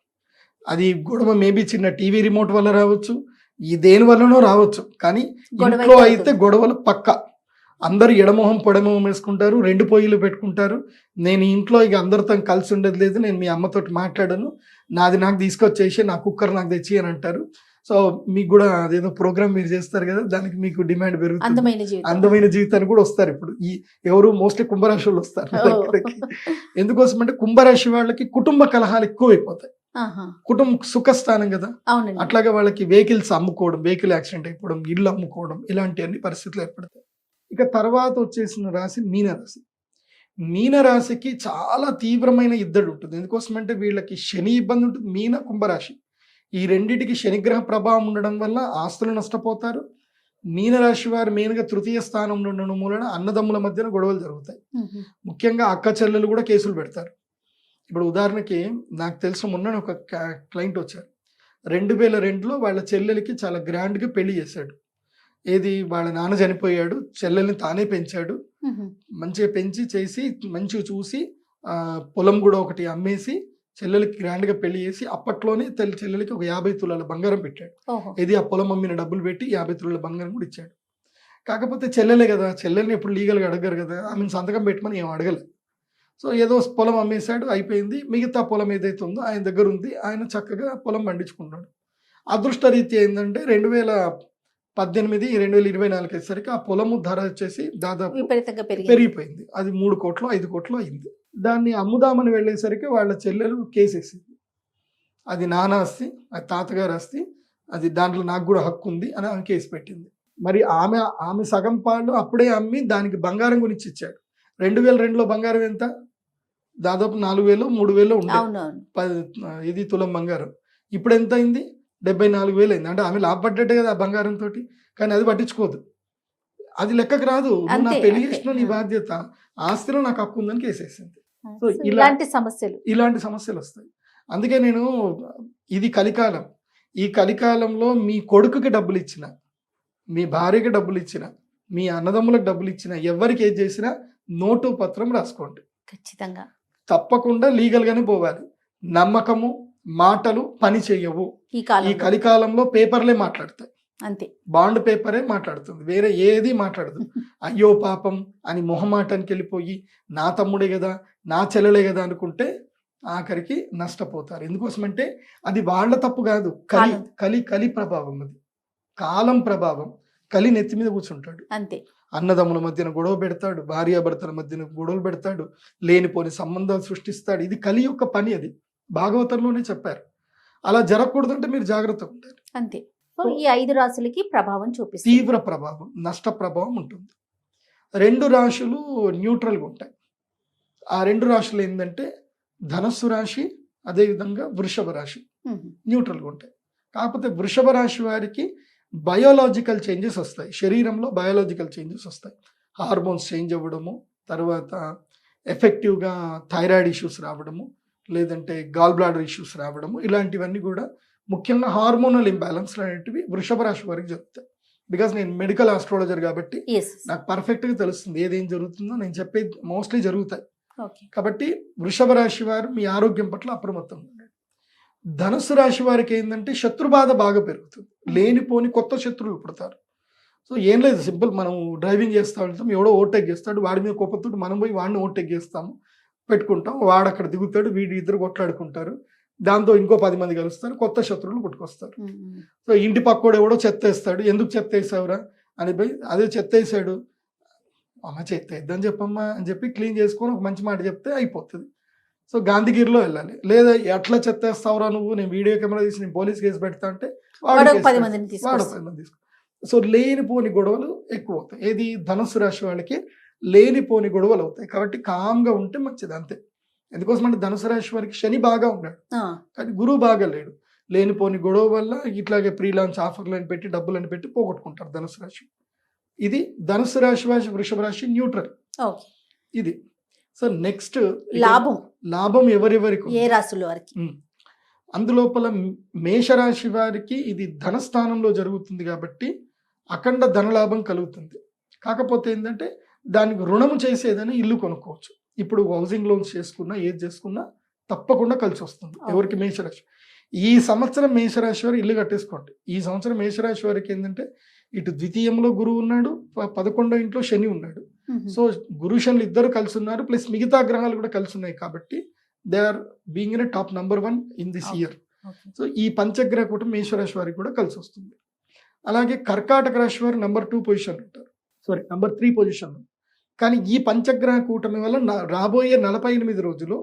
అది గొడవ మేబీ చిన్న టీవీ రిమోట్ వల్ల రావచ్చు, ఈ దేని వల్లనో రావచ్చు, కానీ ఇంట్లో అయితే గొడవలు పక్కా. అందరూ ఎడమొహం పొడమొహం వేసుకుంటారు, 2 పొయ్యిలు పెట్టుకుంటారు. నేను ఇంట్లో ఇక అందరితో కలిసి ఉండేది లేదు, నేను మీ అమ్మతోటి మాట్లాడను, నాది నాకు తీసుకొచ్చేసి నా కుక్కర్ నాకు తెచ్చి అని అంటారు. సో మీకు కూడా అదేదో ప్రోగ్రామ్ మీరు చేస్తారు కదా, దానికి మీకు డిమాండ్ పెరుగుతుంది. అందమైన జీవితం. అందమైన జీవితానికి కూడా వస్తారు ఇప్పుడు. ఎవరు మోస్ట్లీ కుంభరాశి వాళ్ళు వస్తారు నా ఓ. దగ్గరికి. ఎందుకోసం అంటే కుంభరాశి వాళ్ళకి కుటుంబ కలహాలు ఎక్కువ అయిపోతాయి. ఆహా. కుటుంబం సుఖస్థానం కదా, అవునండి. అట్లాగే వాళ్ళకి వెహికల్స్ అమ్ముకోవడం, వెహికల్ యాక్సిడెంట్ అయిపోవడం, ఇల్లు అమ్ముకోవడం, ఇలాంటి అన్ని పరిస్థితులు ఏర్పడతాయి. ఇక తర్వాత వచ్చేసిన రాశి మీనరాశి. మీనరాశికి చాలా తీవ్రమైన ఇద్దడు ఉంటుంది. ఎందుకోసమంటే వీళ్ళకి శని ఇబ్బంది ఉంటుంది. మీన కుంభరాశి ఈ రెండిటికి శనిగ్రహ ప్రభావం ఉండడం వల్ల ఆస్తులు నష్టపోతారు. మీనరాశి వారు మెయిన్గా తృతీయ స్థానంలో ఉండడం మూలన అన్నదమ్ముల మధ్యన గొడవలు జరుగుతాయి. మ్మ్. ముఖ్యంగా అక్క చెల్లెలు కూడా కేసులు పెడతారు. ఇప్పుడు ఉదాహరణకి నాకు తెలిసిన మొన్న ఒక క్లయింట్ వచ్చారు. 2002లో వాళ్ళ చెల్లెలకి చాలా గ్రాండ్గా పెళ్లి చేశాడు. ఏది, వాళ్ళ నాన్న చనిపోయాడు, చెల్లెల్ని తానే పెంచాడు. మ్మ్. మంచిగా పెంచి చేసి మంచిగా చూసి పొలం కూడా ఒకటి అమ్మేసి చెల్లెలకి గ్రాండ్గా పెళ్లి చేసి అప్పట్లోనే చెల్లెలకి ఒక 50 తులాల బంగారం పెట్టాడు. ఓహో. ఇది ఆ పొలం అమ్మిన డబ్బులు పెట్టి 50 తులాల బంగారం కూడా ఇచ్చాడు. కాకపోతే చెల్లెలే కదా, చెల్లెల్ని ఎప్పుడు లీగల్గా అడగరు కదా, ఆమెను సంతకం పెట్టమని ఏం అడగలేదు. సో ఏదో పొలం అమ్మేశాడు, అయిపోయింది. మిగతా పొలం ఏదైతే ఉందో ఆయన దగ్గర ఉంది, ఆయన చక్కగా పొలం పండించుకున్నాడు. అదృష్టరీత్యా ఏంటంటే 2018, 2024 వచ్చేసరికి ఆ పొలము ధర వచ్చేసి దాదాపు విపరీతంగా పెరిగింది. పెరిగిపోయింది. అది 3 కోట్లు 5 కోట్లు అయింది. దాన్ని అమ్ముదామని వెళ్ళేసరికి వాళ్ళ చెల్లెలు కేసేసింది. అది నాన్న ఆస్తి, అది తాతగారి ఆస్తి, అది దాంట్లో నాకు కూడా హక్కు ఉంది అని ఆమె కేసు పెట్టింది. మరి ఆమె సగం పాలు అప్పుడే అమ్మి దానికి బంగారం గురించి ఇచ్చాడు. 2002లో బంగారం ఎంత, దాదాపు 4,000 3,000 ఉండే అవునవును. ఇది తులం బంగారం. ఇప్పుడు ఎంత అయింది, 74,000 అయింది. అంటే ఆమె లాభపడ్డట్టే కదా ఆ బంగారంతో. కానీ అది పట్టించుకోదు, అది లెక్కకు రాదు. నువ్వు నా అంతే, పెళ్లి అంతే. చేసిన నీ బాధ్యత, ఆస్తిలో నాకు హక్కు ఉందని కేసేసింది. సో సో ఇలాంటి సమస్యలు. ఇలాంటి సమస్యలు వస్తాయి. అందుకే నేను, ఇది కలికాలం. ఈ కలికాలంలో మీ కొడుకుకి డబ్బులు ఇచ్చిన, మీ భార్యకి డబ్బులు ఇచ్చిన, మీ అన్నదమ్ములకు డబ్బులు ఇచ్చిన, ఎవరికి ఏది చేసినా నోటు పత్రం రాసుకోండి. ఖచ్చితంగా తప్పకుండా లీగల్గానే పోవాలి. నమ్మకము, మాటలు పని చేయవు. ఈ ఈ కాలం కలికాలంలో పేపర్లే మాట్లాడతాయి. అంతే. బాండ్ పేపరే మాట్లాడుతుంది, వేరే ఏది మాట్లాడదు. అయ్యో పాపం అని మొహమాటానికి వెళ్ళిపోయి నా తమ్ముడే కదా, నా చెల్లెలే కదా అనుకుంటే ఆఖరికి నష్టపోతారు. ఎందుకోసమంటే అది వాళ్ళ తప్పు కాదు, కలి కాలం. కలి కలి ప్రభావం, అది కాలం ప్రభావం. కలి నెత్తి మీద కూర్చుంటాడు. అంతే. అన్నదమ్ముల మధ్యన గొడవ పెడతాడు, భార్యాభర్తల మధ్యన గొడవలు పెడతాడు, లేనిపోని సంబంధాలు సృష్టిస్తాడు. ఇది కలి యొక్క పని. అది భాగవతంలోనే చెప్పారు. అలా జరగకూడదంటే మీరు జాగ్రత్తగా ఉండాలి. అంతే. సో ఈ 5 రాశులకి ప్రభావం చూపిస్తుంది. తీవ్ర ప్రభావం, నష్ట ప్రభావం ఉంటుంది. 2 రాశులు న్యూట్రల్గా ఉంటాయి. ఆ 2 రాశులు ఏంటంటే ధనస్సు రాశి, అదేవిధంగా వృషభ రాశి మ్మ్. న్యూట్రల్గా ఉంటాయి. కాకపోతే వృషభ రాశి వారికి బయోలాజికల్ చేంజెస్ వస్తాయి, శరీరంలో బయోలాజికల్ చేంజెస్ వస్తాయి. హార్మోన్స్ చేంజ్ అవ్వడము, తర్వాత ఎఫెక్టివ్గా థైరాయిడ్ ఇష్యూస్ రావడము, లేదంటే గాల్ బ్లాడర్ ఇష్యూస్ రావడము, ఇలాంటివన్నీ కూడా ముఖ్యంగా హార్మోనల్ ఇంబ్యాలెన్స్ అనేటివి వృషభ రాశి వారికి జరుగుతాయి. బికాస్ నేను మెడికల్ ఆస్ట్రాలజర్ కాబట్టి Yes. నాకు పర్ఫెక్ట్గా తెలుస్తుంది ఏదేం జరుగుతుందో. నేను చెప్పేది మోస్ట్లీ జరుగుతాయి. ఓకే. కాబట్టి వృషభ రాశి వారు మీ ఆరోగ్యం పట్ల అప్రమత్తంగా ఉండండి. ధనుస్సు రాశి వారికి ఏంటంటే శత్రుబాధ బాగా పెరుగుతుంది, లేనిపోని కొత్త శత్రువులు పుడతారు. సో ఏం లేదు, సింపుల్. మనం డ్రైవింగ్ చేస్తూ వెళ్తాం, ఎవడో ఓవర్టేక్ చేస్తాడు, వాడి మీద కోపంతో మనం పోయి వాడిని ఓవర్టేక్ చేస్తాము, పెట్టుకుంటాం, వాడు అక్కడ దిగుతాడు, వీడి ఇద్దరు కొట్లాడుకుంటారు, దాంతో ఇంకో 10 మంది కలుస్తారు, కొత్త శత్రువులు పుట్టుకొస్తారు. మ్మ్. సో ఇంటి పక్కోడు ఎవడో చెత్త వేస్తాడు, ఎందుకు చెత్త వేసావురా అని పోయి, అదే చెత్త వేసాడు, అమ్మ చెత్త వేద్దని చెప్పమ్మా అని చెప్పి క్లీన్ చేసుకొని ఒక మంచి మాట చెప్తే అయిపోతుంది. సో గాంధీగిరిలో వెళ్ళాలి. లేదా ఎట్లా చెత్త వేస్తావురా నువ్వు, నేను వీడియో కెమెరా తీసి నేను పోలీస్ కేసు పెడతా అంటే వాడు వాడు ఒక 10 మందిని వాడు తీసుకొస్తాడు. 10 మంది తీసుకో. సో లేనిపోని గొడవలు ఎక్కువ అవుతాయి. ఏది ధనుస్సు రాశి వాళ్ళకి లేనిపోని గొడవలు అవుతాయి. కాబట్టి కామ్గా ఉంటే మంచిది, అంతే. ఎందుకోసం అంటే ధనుసు రాశి వారికి శని బాగా ఉన్నాడు, ఆ, కానీ గురువు బాగా లేడు. లేనిపోని గొడవ వల్ల ఇట్లాగే ప్రీ లాంచ్ ఆఫర్లు అని పెట్టి డబ్బులని పెట్టి పోగొట్టుకుంటారు ధనుసు రాశి. ఇది ధనుసు రాశి వృషభ రాశి న్యూట్రల్. ఓకే. ఇది. సో నెక్స్ట్ లాభం లాభం ఎవరెవరికి ఏ రాశుల వారికి? అందులోపల మేషరాశి వారికి ఇది ధనస్థానంలో జరుగుతుంది కాబట్టి అఖండ ధనలాభం కలుగుతుంది. కాకపోతే ఏంటంటే దానికి రుణము చేసేదని ఇల్లు కొనుక్కోవచ్చు. ఇప్పుడు హౌసింగ్ లోన్స్ చేసుకున్నా ఏది చేసుకున్నా తప్పకుండా కలిసి వస్తుంది. ఎవరికి? మేషరాశి. ఈ సంవత్సరం మేషరాశి వారు ఇల్లు కట్టేసుకోండి. ఈ సంవత్సరం మేషరాశి వారికి ఏంటంటే ఇటు ద్వితీయంలో గురువు ఉన్నాడు, 11వ ఇంట్లో శని ఉన్నాడు. సో గురు శనులు ఇద్దరు కలిసి ఉన్నారు, ప్లస్ మిగతా గ్రహాలు కూడా కలిసి ఉన్నాయి. కాబట్టి they are being in top number 1 in this year. Okay. So ఈ పంచగ్రహ కూటమి మేషరాశి వారికి కూడా కలిసి వస్తుంది. అలాగే కర్కాటక రాశి వారు నెంబర్ 2 పొజిషన్ ఉంటారు, సారీ నెంబర్ 3 పొజిషన్. కానీ ఈ పంచగ్రహ కూటమి వల్ల రాబోయే 48 రోజులు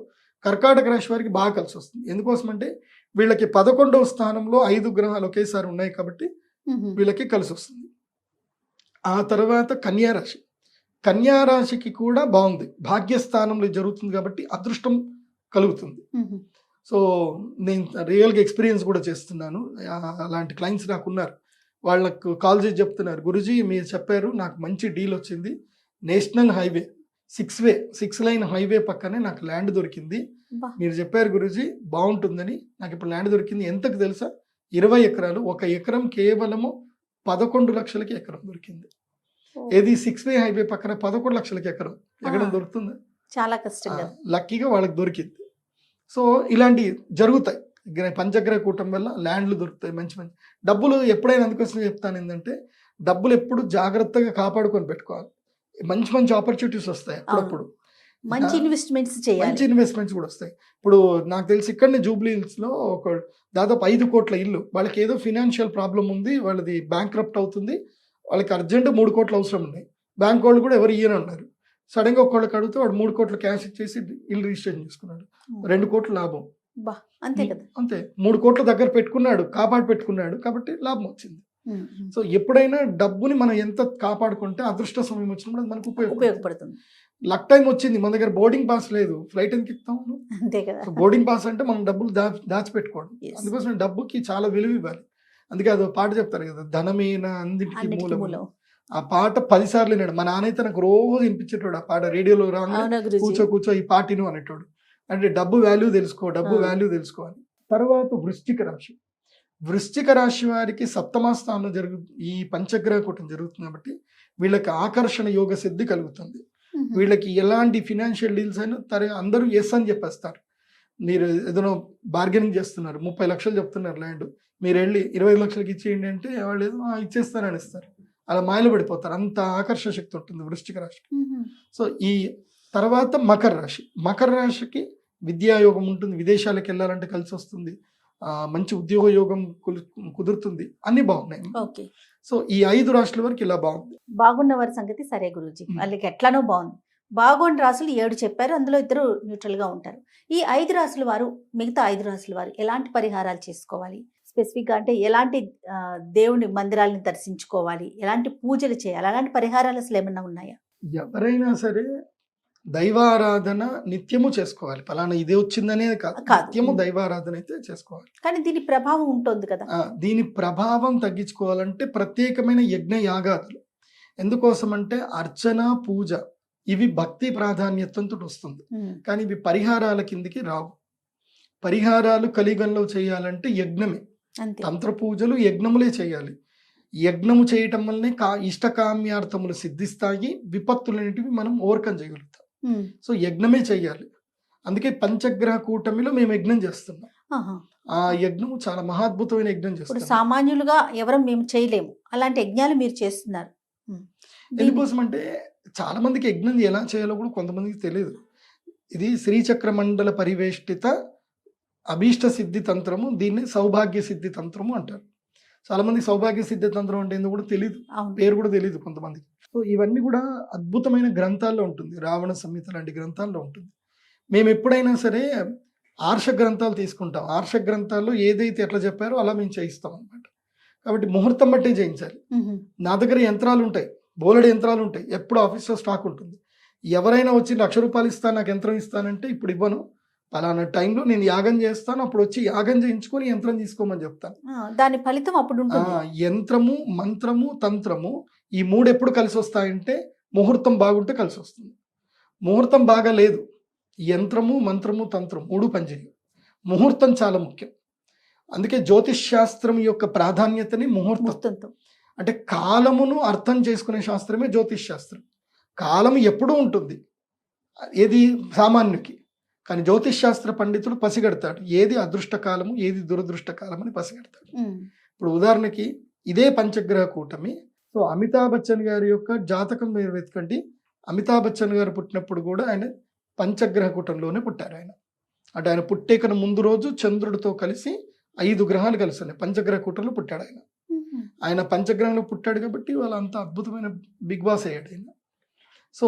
కర్కాటక రాశి వారికి బాగా కలిసి వస్తుంది. ఎందుకోసం అంటే వీళ్ళకి 11వ స్థానంలో 5 గ్రహాలు ఒకేసారి ఉన్నాయి కాబట్టి వీళ్ళకి కలిసి వస్తుంది. ఆ తర్వాత కన్యా రాశి, కన్యా రాశికి కూడా బాగుంది, భాగ్యస్థానంలో జరుగుతుంది కాబట్టి అదృష్టం కలుగుతుంది. సో నేను రియల్గా ఎక్స్పీరియన్స్ కూడా చేస్తున్నాను, అలాంటి క్లయింట్స్ నాకు ఉన్నారు. వాళ్ళకు కాల్ చేసి చెప్తున్నారు, గురుజీ మీరు చెప్పారు నాకు మంచి డీల్ వచ్చింది, నేషనల్ హైవే 6 లైన్ హైవే పక్కనే నాకు ల్యాండ్ దొరికింది, మీరు చెప్పారు గురుజీ బాగుంటుందని, నాకు ఇప్పుడు ల్యాండ్ దొరికింది. ఎంతకు తెలుసా? 20 ఎకరాలు, 1 ఎకరం కేవలము 11 లక్షలకి ఎకరం దొరికింది. ఏది 6 వే హైవే పక్కన 11 లక్షలకి ఎకరం ఎక్కడ దొరుకుతుంది? చాలా కష్టం. లక్కీగా వాళ్ళకి దొరికింది. సో ఇలాంటి జరుగుతాయి పంచగ్రహ కూటమి వల్ల, ల్యాండ్లు దొరుకుతాయి మంచి మంచి. డబ్బులు ఎప్పుడైనా అందుకోసం చెప్తాను ఏంటంటే, డబ్బులు ఎప్పుడు జాగ్రత్తగా కాపాడుకొని పెట్టుకోవాలి. మంచి మంచి ఆపర్చునిటీస్ వస్తాయి అప్పుడప్పుడు, మంచి ఇన్వెస్ట్మెంట్స్ చేయాలి, మంచి ఇన్వెస్ట్మెంట్స్ కూడా వస్తాయి. ఇప్పుడు నాకు తెలిసి ఇక్కడనే జూబ్లీ హిల్స్ లో ఒక దాదాపు 5 కోట్ల ఇల్లు, వాళ్ళకి ఏదో ఫినాన్షియల్ ప్రాబ్లం ఉంది, వాళ్ళది బ్యాంక్రప్ట్ అవుతుంది, వాళ్ళకి అర్జెంట్ 3 కోట్లు అవసరం ఉన్నాయి. బ్యాంక్ వాళ్ళు కూడా ఎవరు ఇయ్యని ఉన్నారు. సడన్ గా ఒకళ్ళకి అడిగితే వాడు 3 కోట్లు క్యాష్ ఇచ్చేసి ఇల్లు రిజిస్ట్రేషన్ చేసుకున్నాడు, 2 కోట్లు లాభం. అంతే కదా, అంతే 3 కోట్ల దగ్గర పెట్టుకున్నాడు, కాపాడు పెట్టుకున్నాడు కాబట్టి లాభం వచ్చింది. సో ఎప్పుడైనా డబ్బుని మనం ఎంత కాపాడుకుంటే అదృష్ట సమయం వచ్చినప్పుడు అది మనకు ఉపయోగపడుతుంది. లక్ టైం వచ్చింది, మన దగ్గర బోర్డింగ్ పాస్ లేదు, ఫ్లైట్ ఎందుకు ఎక్కుతాం? అంతే కదా. బోర్డింగ్ పాస్ అంటే మనం డబ్బులు దాచిపెట్టుకోవడం, అందుకోసం డబ్బుకి చాలా విలువ ఇవ్వాలి. అందుకే అదో పాట చెప్తారు కదా, ధనమేన అన్నిటికీ మూలం. ఆ పాట 10 సార్లు విన్నాడు మా నాన్న, అయితే నాకు రోజు వినిపించేటోడు ఆ పాట, రేడియోలో రాగానే కూర్చో ఈ పాటిను అనేటోడు. అంటే డబ్బు వాల్యూ తెలుసుకో, డబ్బు వాల్యూ తెలుసుకోవాలి. తర్వాత వృశ్చిక రాశి వారికి 7వ స్థానంలో ఈ పంచగ్రహ కూటమి జరుగుతుంది కాబట్టి వీళ్ళకి ఆకర్షణ యోగ సిద్ధి కలుగుతుంది. వీళ్ళకి ఎలాంటి ఫినాన్షియల్ డీల్స్ అయినా అందరూ ఎస్ అని చెప్పేస్తారు. మీరు ఏదైనా బార్గెనింగ్ చేస్తున్నారు, 30 లక్షలు చెప్తున్నారు ల్యాండ్, మీరు వెళ్ళి 20 లక్షలకి ఇచ్చేయండి అంటే వాళ్ళు ఏదో ఇచ్చేస్తారని ఇస్తారు. అలా మాయలు పడిపోతారు, అంత ఆకర్షణ శక్తి ఉంటుంది వృశ్చిక రాశికి. సో ఈ తర్వాత మకర రాశికి విద్యాయోగం ఉంటుంది, విదేశాలకు వెళ్ళాలంటే కలిసి వస్తుంది, మంచి ఉద్యోగ యోగం కుదురుతుంది, అన్ని బాగున్నాయి. సో ఈ 5 రాశుల వరకు ఇలా బాగున్న వారి సంగతి సరే గురూజీ, వాళ్ళకి ఎట్లానో బాగుంది. బాగున్న రాశులు 7 చెప్పారు, అందులో 2 న్యూట్రల్ గా ఉంటారు. ఈ 5 రాశుల వారు, మిగతా 5 రాశుల వారు ఎలాంటి పరిహారాలు చేసుకోవాలి స్పెసిఫిక్ గా? అంటే ఎలాంటి దేవుని మందిరాలను దర్శించుకోవాలి, ఎలాంటి పూజలు చేయాలి, అలాంటి పరిహారాలు అసలు ఏమన్నా ఉన్నాయా? ఎవరైనా సరే దైవారాధన నిత్యము చేసుకోవాలి, ఫలానా ఇదే వచ్చిందనేది కాదు, నిత్యము దైవారాధన అయితే చేసుకోవాలి. కానీ దీని ప్రభావం ఉంటుంది కదా, దీని ప్రభావం తగ్గించుకోవాలంటే ప్రత్యేకమైన యజ్ఞ యాగాదులు. ఎందుకోసం అంటే అర్చన పూజ ఇవి భక్తి ప్రాధాన్యతంతో వస్తుంది, కానీ ఇవి పరిహారాల కిందికి రావు. పరిహారాలు కలియుగంలో చేయాలంటే యజ్ఞమే, తంత్ర పూజలు యజ్ఞములే చేయాలి. యజ్ఞము చేయటం వల్లనే ఇష్టకామ్యార్థములు సిద్ధిస్తాయి, విపత్తులన్నిటివి మనం ఓవర్కమ్ చేయగలుగుతాం. సో యజ్ఞమే చెయ్యాలి. అందుకే పంచగ్రహ కూటమిలో మేము యజ్ఞం చేస్తున్నాం. ఆ యజ్ఞం చాలా మహాద్భుతమైన యజ్ఞం చేస్తున్నాం. సామాన్యులుగా ఎవరు మేము చేయలేము, అలాంటి యజ్ఞాలు మీరు చేస్తున్నారు. ఎందుకోసం అంటే చాలా మందికి యజ్ఞం ఎలా చేయాలో కూడా కొంతమందికి తెలియదు. ఇది శ్రీచక్ర మండల పరివేష్టిత అభీష్ట సిద్ధి తంత్రము, దీన్ని సౌభాగ్య సిద్ధి తంత్రము అంటారు. చాలా మంది సౌభాగ్య సిద్ధి తంత్రం అంటే ఏందో కూడా తెలియదు, పేరు కూడా తెలియదు కొంతమందికి. సో ఇవన్నీ కూడా అద్భుతమైన గ్రంథాల్లో ఉంటుంది, రావణ సంహిత లాంటి గ్రంథాల్లో ఉంటుంది. మేము ఎప్పుడైనా సరే ఆర్ష గ్రంథాలు తీసుకుంటాం, ఆర్ష గ్రంథాల్లో ఏదైతే ఎట్లా చెప్పారో అలా మేము చేయిస్తాం అనమాట. కాబట్టి ముహూర్తం బట్టే చేయించాలి. నా దగ్గర యంత్రాలు ఉంటాయి, బోలెడు యంత్రాలు ఉంటాయి, ఎప్పుడు ఆఫీస్లో స్టాక్ ఉంటుంది. ఎవరైనా వచ్చి 1,00,000 రూపాయలు ఇస్తాను, నాకు యంత్రం ఇస్తానంటే ఇప్పుడు ఇవ్వను, పలానా టైంలో నేను యాగం చేస్తాను, అప్పుడు వచ్చి యాగం చేయించుకొని యంత్రం తీసుకోమని చెప్తాను. దాని ఫలితం అప్పుడు ఉంటుంది. యంత్రము, మంత్రము, తంత్రము ఈ 3 ఎప్పుడు కలిసి వస్తాయంటే ముహూర్తం బాగుంటే కలిసి వస్తుంది. ముహూర్తం బాగా లేదు, యంత్రము, మంత్రము, తంత్రం 3 పనిచేయవు. ముహూర్తం చాలా ముఖ్యం. అందుకే జ్యోతిష్ శాస్త్రం యొక్క ప్రాధాన్యతని ముహూర్తం, అంటే కాలమును అర్థం చేసుకునే శాస్త్రమే జ్యోతిష్ శాస్త్రం. కాలం ఎప్పుడూ ఉంటుంది, ఏది సామాన్యుకి, కానీ జ్యోతిష్ శాస్త్ర పండితుడు పసిగడతాడు ఏది అదృష్ట కాలము, ఏది దురదృష్ట కాలం అని పసిగడతాడు. ఇప్పుడు ఉదాహరణకి ఇదే పంచగ్రహ కూటమి. సో అమితాబ్ బచ్చన్ గారి యొక్క జాతకం మీరు వెతకండి, అమితాబ్ బచ్చన్ గారు పుట్టినప్పుడు కూడా ఆయన పంచగ్రహ కూటంలోనే పుట్టారు. ఆయన అంటే ఆయన పుట్టేకన ముందు రోజు చంద్రుడితో కలిసి 5 గ్రహాలు కలిసి ఉన్నాయి. పంచగ్రహ కూటంలో పుట్టాడు ఆయన. మ్మ్. ఆయన పంచగ్రహంలో పుట్టాడు కాబట్టి వాళ్ళ అంత అద్భుతమైన బిగ్ బాస్ అయ్యాడు ఆయన. సో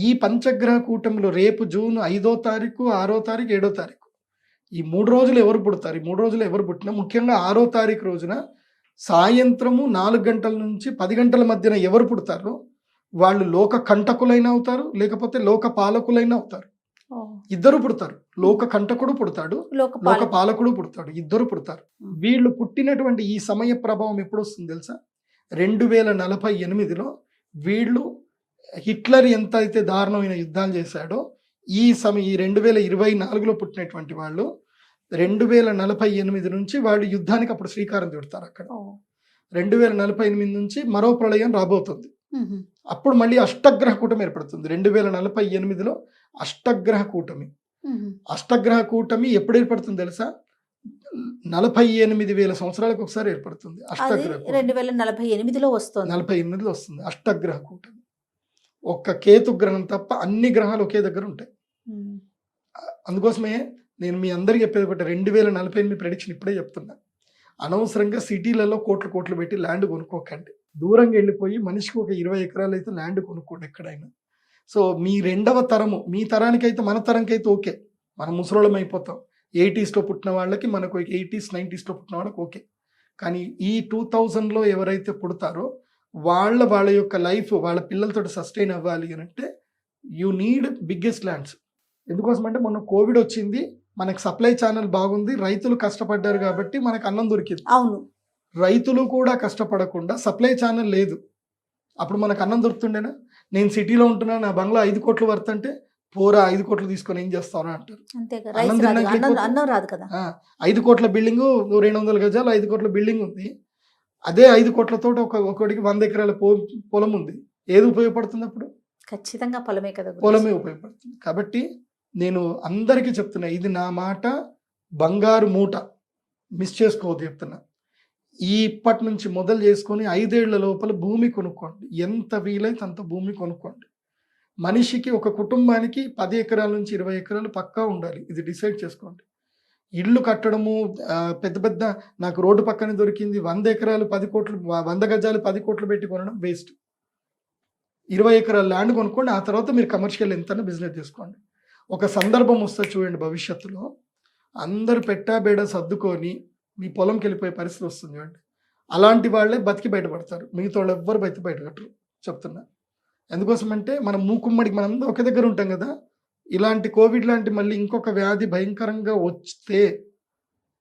ఈ పంచగ్రహ కూటమిలో రేపు జూన్ 5వ తారీఖు, 6వ తారీఖు, 7వ తారీఖు ఈ 3 రోజులు ఎవరు పుడతారు? ఈ 3 రోజులు ఎవరు పుట్టినా ముఖ్యంగా 6వ తారీఖు రోజున సాయంత్రము 4 గంటల నుంచి 10 గంటల మధ్యన ఎవరు పుడతారో వాళ్ళు లోక కంటకులైనా అవుతారు, లేకపోతే లోక పాలకులైనా అవుతారు. ఓ. ఇద్దరు పుడతారు. లోక కంటకుడు పుడతాడు, లోక లోకపాలకుడు. పాలకుడు పుడతాడు. ఇద్దరు పుడతారు. వీళ్ళు పుట్టినటువంటి ఈ సమయ ప్రభావం ఎప్పుడు వస్తుంది తెలుసా? 2048లో వీళ్ళు హిట్లర్ ఎంత అయితే దారుణమైన యుద్ధాలు చేశాడో ఈ 2024లో పుట్టినటువంటి వాళ్ళు 2048 నుంచి వాళ్ళు యుద్ధానికి అప్పుడు శ్రీకారం చుడతారు. అక్కడ ఓ. 2048 నుంచి మరో ప్రళయం రాబోతుంది. మ్మ్. అప్పుడు మళ్ళీ అష్టగ్రహ కూటమి ఏర్పడుతుంది. 2048లో అష్టగ్రహ కూటమి. మ్మ్. అష్టగ్రహ కూటమి ఎప్పుడు ఏర్పడుతుంది తెలుసా? 48,000 సంవత్సరాలకు ఒకసారి ఏర్పడుతుంది అది అష్టగ్రహ కూటమి. 2048లో వస్తుంది. 48లో వస్తుంది అష్టగ్రహ కూటమి. ఒక్క కేతు గ్రహం తప్ప అన్ని గ్రహాలు ఒకే దగ్గర ఉంటాయి. మ్మ్. అందుకోసమే నేను మీ అందరికి చెప్పేది ఒకటి, 2048 ప్రెడిక్షన్ ఇప్పుడే చెప్తున్నా. అనవసరంగా సిటీలలో కోట్లు పెట్టి ల్యాండ్ కొనుక్కోకండి. దూరంగా వెళ్ళిపోయి మనిషికి ఒక 20 ఎకరాలు అయితే ల్యాండ్ కొనుక్కోండి ఎక్కడైనా. సో మీ రెండవ తరము, మీ తరానికైతే మన తరంకైతే ఓకే, మనం ముసలోళం అయిపోతాం. 80sలో పుట్టిన వాళ్ళకి, మనకు 80s 90sలో పుట్టిన వాళ్ళకి ఓకే. కానీ ఈ 2000లో ఎవరైతే పుడతారో వాళ్ళ యొక్క లైఫ్ వాళ్ళ పిల్లలతో సస్టైన్ అవ్వాలి అని అంటే యూ నీడ్ బిగ్గెస్ట్ ల్యాండ్స్. ఎందుకోసం అంటే మొన్న కోవిడ్ వచ్చింది, మనకు సప్లై ఛానల్ బాగుంది, రైతులు కష్టపడ్డారు కాబట్టి మనకు అన్నం దొరికింది. అవును. రైతులు కూడా కష్టపడకుండా సప్లై ఛానల్ లేదు, అప్పుడు మనకు అన్నం దొరుకుతుండేనా? నేను సిటీలో ఉంటున్నా, నా బంగ్లా 5 కోట్లు వర్త్ అంటే పోరా 5 కోట్లు తీసుకొని ఏం చేస్తావు అంటారు. అంతేగా. అన్నం రైస్ రాదు, తినడానికి అన్నం లేకపోతే- అన్నం రాదు కదా. 5 కోట్ల బిల్డింగ్ 200 గజాలు 5 కోట్ల బిల్డింగ్ ఉంది. అదే 5 కోట్లతో ఒకటికి 100 ఎకరాల పొలం ఉంది. ఏది ఉపయోగపడుతుంది అప్పుడు? ఖచ్చితంగా పొలమే కదా గురూజీ. పొలమే ఉపయోగపడుతుంది. కాబట్టి నేను అందరికీ చెప్తున్నా, ఇది నా మాట, బంగారు మూట, మిస్ చేసుకోవద్దు చెప్తున్నా. ఇప్పటి నుంచి మొదలు చేసుకొని 5 ఏళ్ల లోపల భూమి కొనుక్కోండి. ఎంత వీలైతే అంత భూమి కొనుక్కోండి. మనిషికి, ఒక కుటుంబానికి 10 ఎకరాల నుంచి 20 ఎకరాలు పక్కా ఉండాలి. ఇది డిసైడ్ చేసుకోండి. ఇల్లు కట్టడము పెద్ద నాకు రోడ్డు పక్కనే దొరికింది 100 ఎకరాలు 10 కోట్లు 100 గజాలు 10 కోట్లు పెట్టి కొనడం వేస్ట్. 20 ఎకరాల ల్యాండ్ కొనుక్కోండి. ఆ తర్వాత మీరు కమర్షియల్ ఎంత బిజినెస్ చేసుకోండి. ఒక సందర్భం వస్తే చూడండి, భవిష్యత్తులో అందరు పెట్టాబేడ సర్దుకొని మీ పొలంకి వెళ్ళిపోయే పరిస్థితి వస్తుంది చూడండి. అలాంటి వాళ్ళే బతికి బయటపడతారు, మిగతా వాళ్ళు ఎవ్వరు బయటకట్టరు చెప్తున్నా. ఎందుకోసం అంటే మనం మూకుమ్మడికి మనం ఒకే దగ్గర ఉంటాం కదా. ఇలాంటి కోవిడ్ లాంటి మళ్ళీ ఇంకొక వ్యాధి భయంకరంగా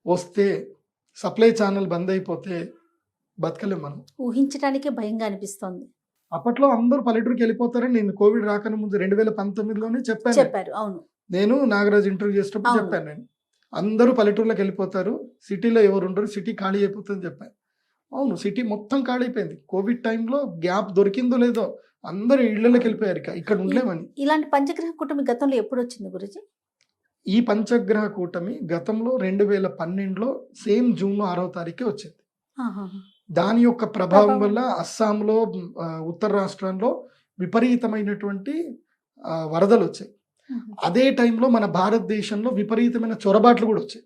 వస్తే సప్లై ఛానల్ బంద్ అయిపోతే బతకలేం మనం. ఊహించడానికే భయంగా అనిపిస్తోంది. అప్పట్లో అందరూ పల్లెటూరుకి వెళ్ళిపోతారని నేను కోవిడ్ రాకనే ముందు 2019లోనే చెప్పాను. చెప్పారు. అవును. నేను నాగరాజ్ ఇంటర్వ్యూ చేసేటప్పుడు అవును. చెప్పాను, నేను అందరూ పల్లెటూరులోకి వెళ్ళిపోతారు, సిటీలో ఎవరు ఉండరు, సిటీ ఖాళీ అయిపోతుందని చెప్పాను. అవును, సిటీ మొత్తం ఖాళీ అయిపోయింది. కోవిడ్ టైంలో గ్యాప్ దొరికిందో లేదో అందరూ ఇళ్లలోకి వెళ్ళిపోయారు, ఇక్కడ ఉండలేమని. ఇలాంటి పంచగ్రహ కూటమి గతంలో ఎప్పుడు వచ్చింది గురూజీ? ఈ పంచగ్రహ కూటమి గతంలో 2012లో సేమ్ జూన్ 6వ తారీఖే వచ్చింది. ఆహాహా. దాని యొక్క ప్రభావం వల్ల అస్సాంలో, ఉత్తర రాష్ట్రాల్లో విపరీతమైనటువంటి వరదలు వచ్చాయి. మ్మ్. అదే టైంలో మన భారతదేశంలో విపరీతమైన చొరబాట్లు కూడా వచ్చాయి.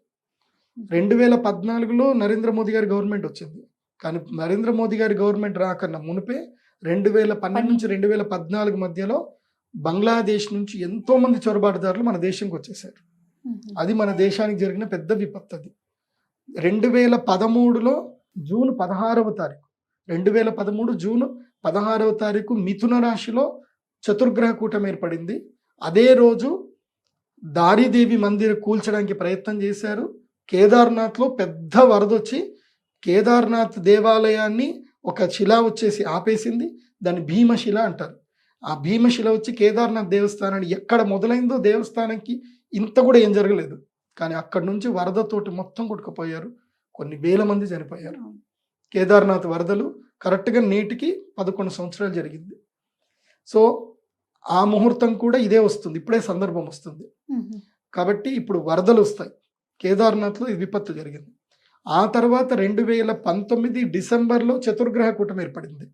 2014లో నరేంద్ర మోదీ గారి గవర్నమెంట్ వచ్చింది. కానీ నరేంద్ర మోదీ గారి గవర్నమెంట్ రాకన్నా మునిపే 2012 నుంచి 2014 మధ్యలో బంగ్లాదేశ్ నుంచి ఎంతో మంది చొరబాటుదారులు మన దేశంకి వచ్చేసారు. మ్మ్. అది మన దేశానికి జరిగిన పెద్ద విపత్తు. అది 2013లో జూన్ 16వ తారీఖు 2013 జూన్ 16వ తారీఖు మిథున రాశిలో చతుర్గ్రహ కూటమి ఏర్పడింది. అదే రోజు దారిదేవి మందిర్ కూల్చడానికి ప్రయత్నం చేశారు. కేదార్నాథ్లో పెద్ద వరద వచ్చి కేదార్నాథ్ దేవాలయాన్ని ఒక శిల వచ్చేసి ఆపేసింది. దాన్ని భీమశిల అంటారు. ఆ భీమశిల వచ్చి కేదార్నాథ్ దేవస్థానాన్ని ఎక్కడ మొదలైందో దేవస్థానానికి ఇంత కూడా ఏం జరగలేదు. కానీ అక్కడి నుంచి వరదతోటి మొత్తం కొట్టుకుపోయారు. కొన్ని వేల మంది చనిపోయారు. కేదార్నాథ్ వరదలు కరెక్ట్గా నేటికి 11 సంవత్సరాలు జరిగింది. సో ఆ ముహూర్తం కూడా ఇదే వస్తుంది, ఇప్పుడే సందర్భం వస్తుంది. మ్మ్. కాబట్టి ఇప్పుడు వరదలు వస్తాయి. కేదార్నాథ్లో ఇది విపత్తు జరిగింది. ఆ తర్వాత 2019 డిసెంబర్లో చతుర్గ్రహ కూటమి ఏర్పడింది.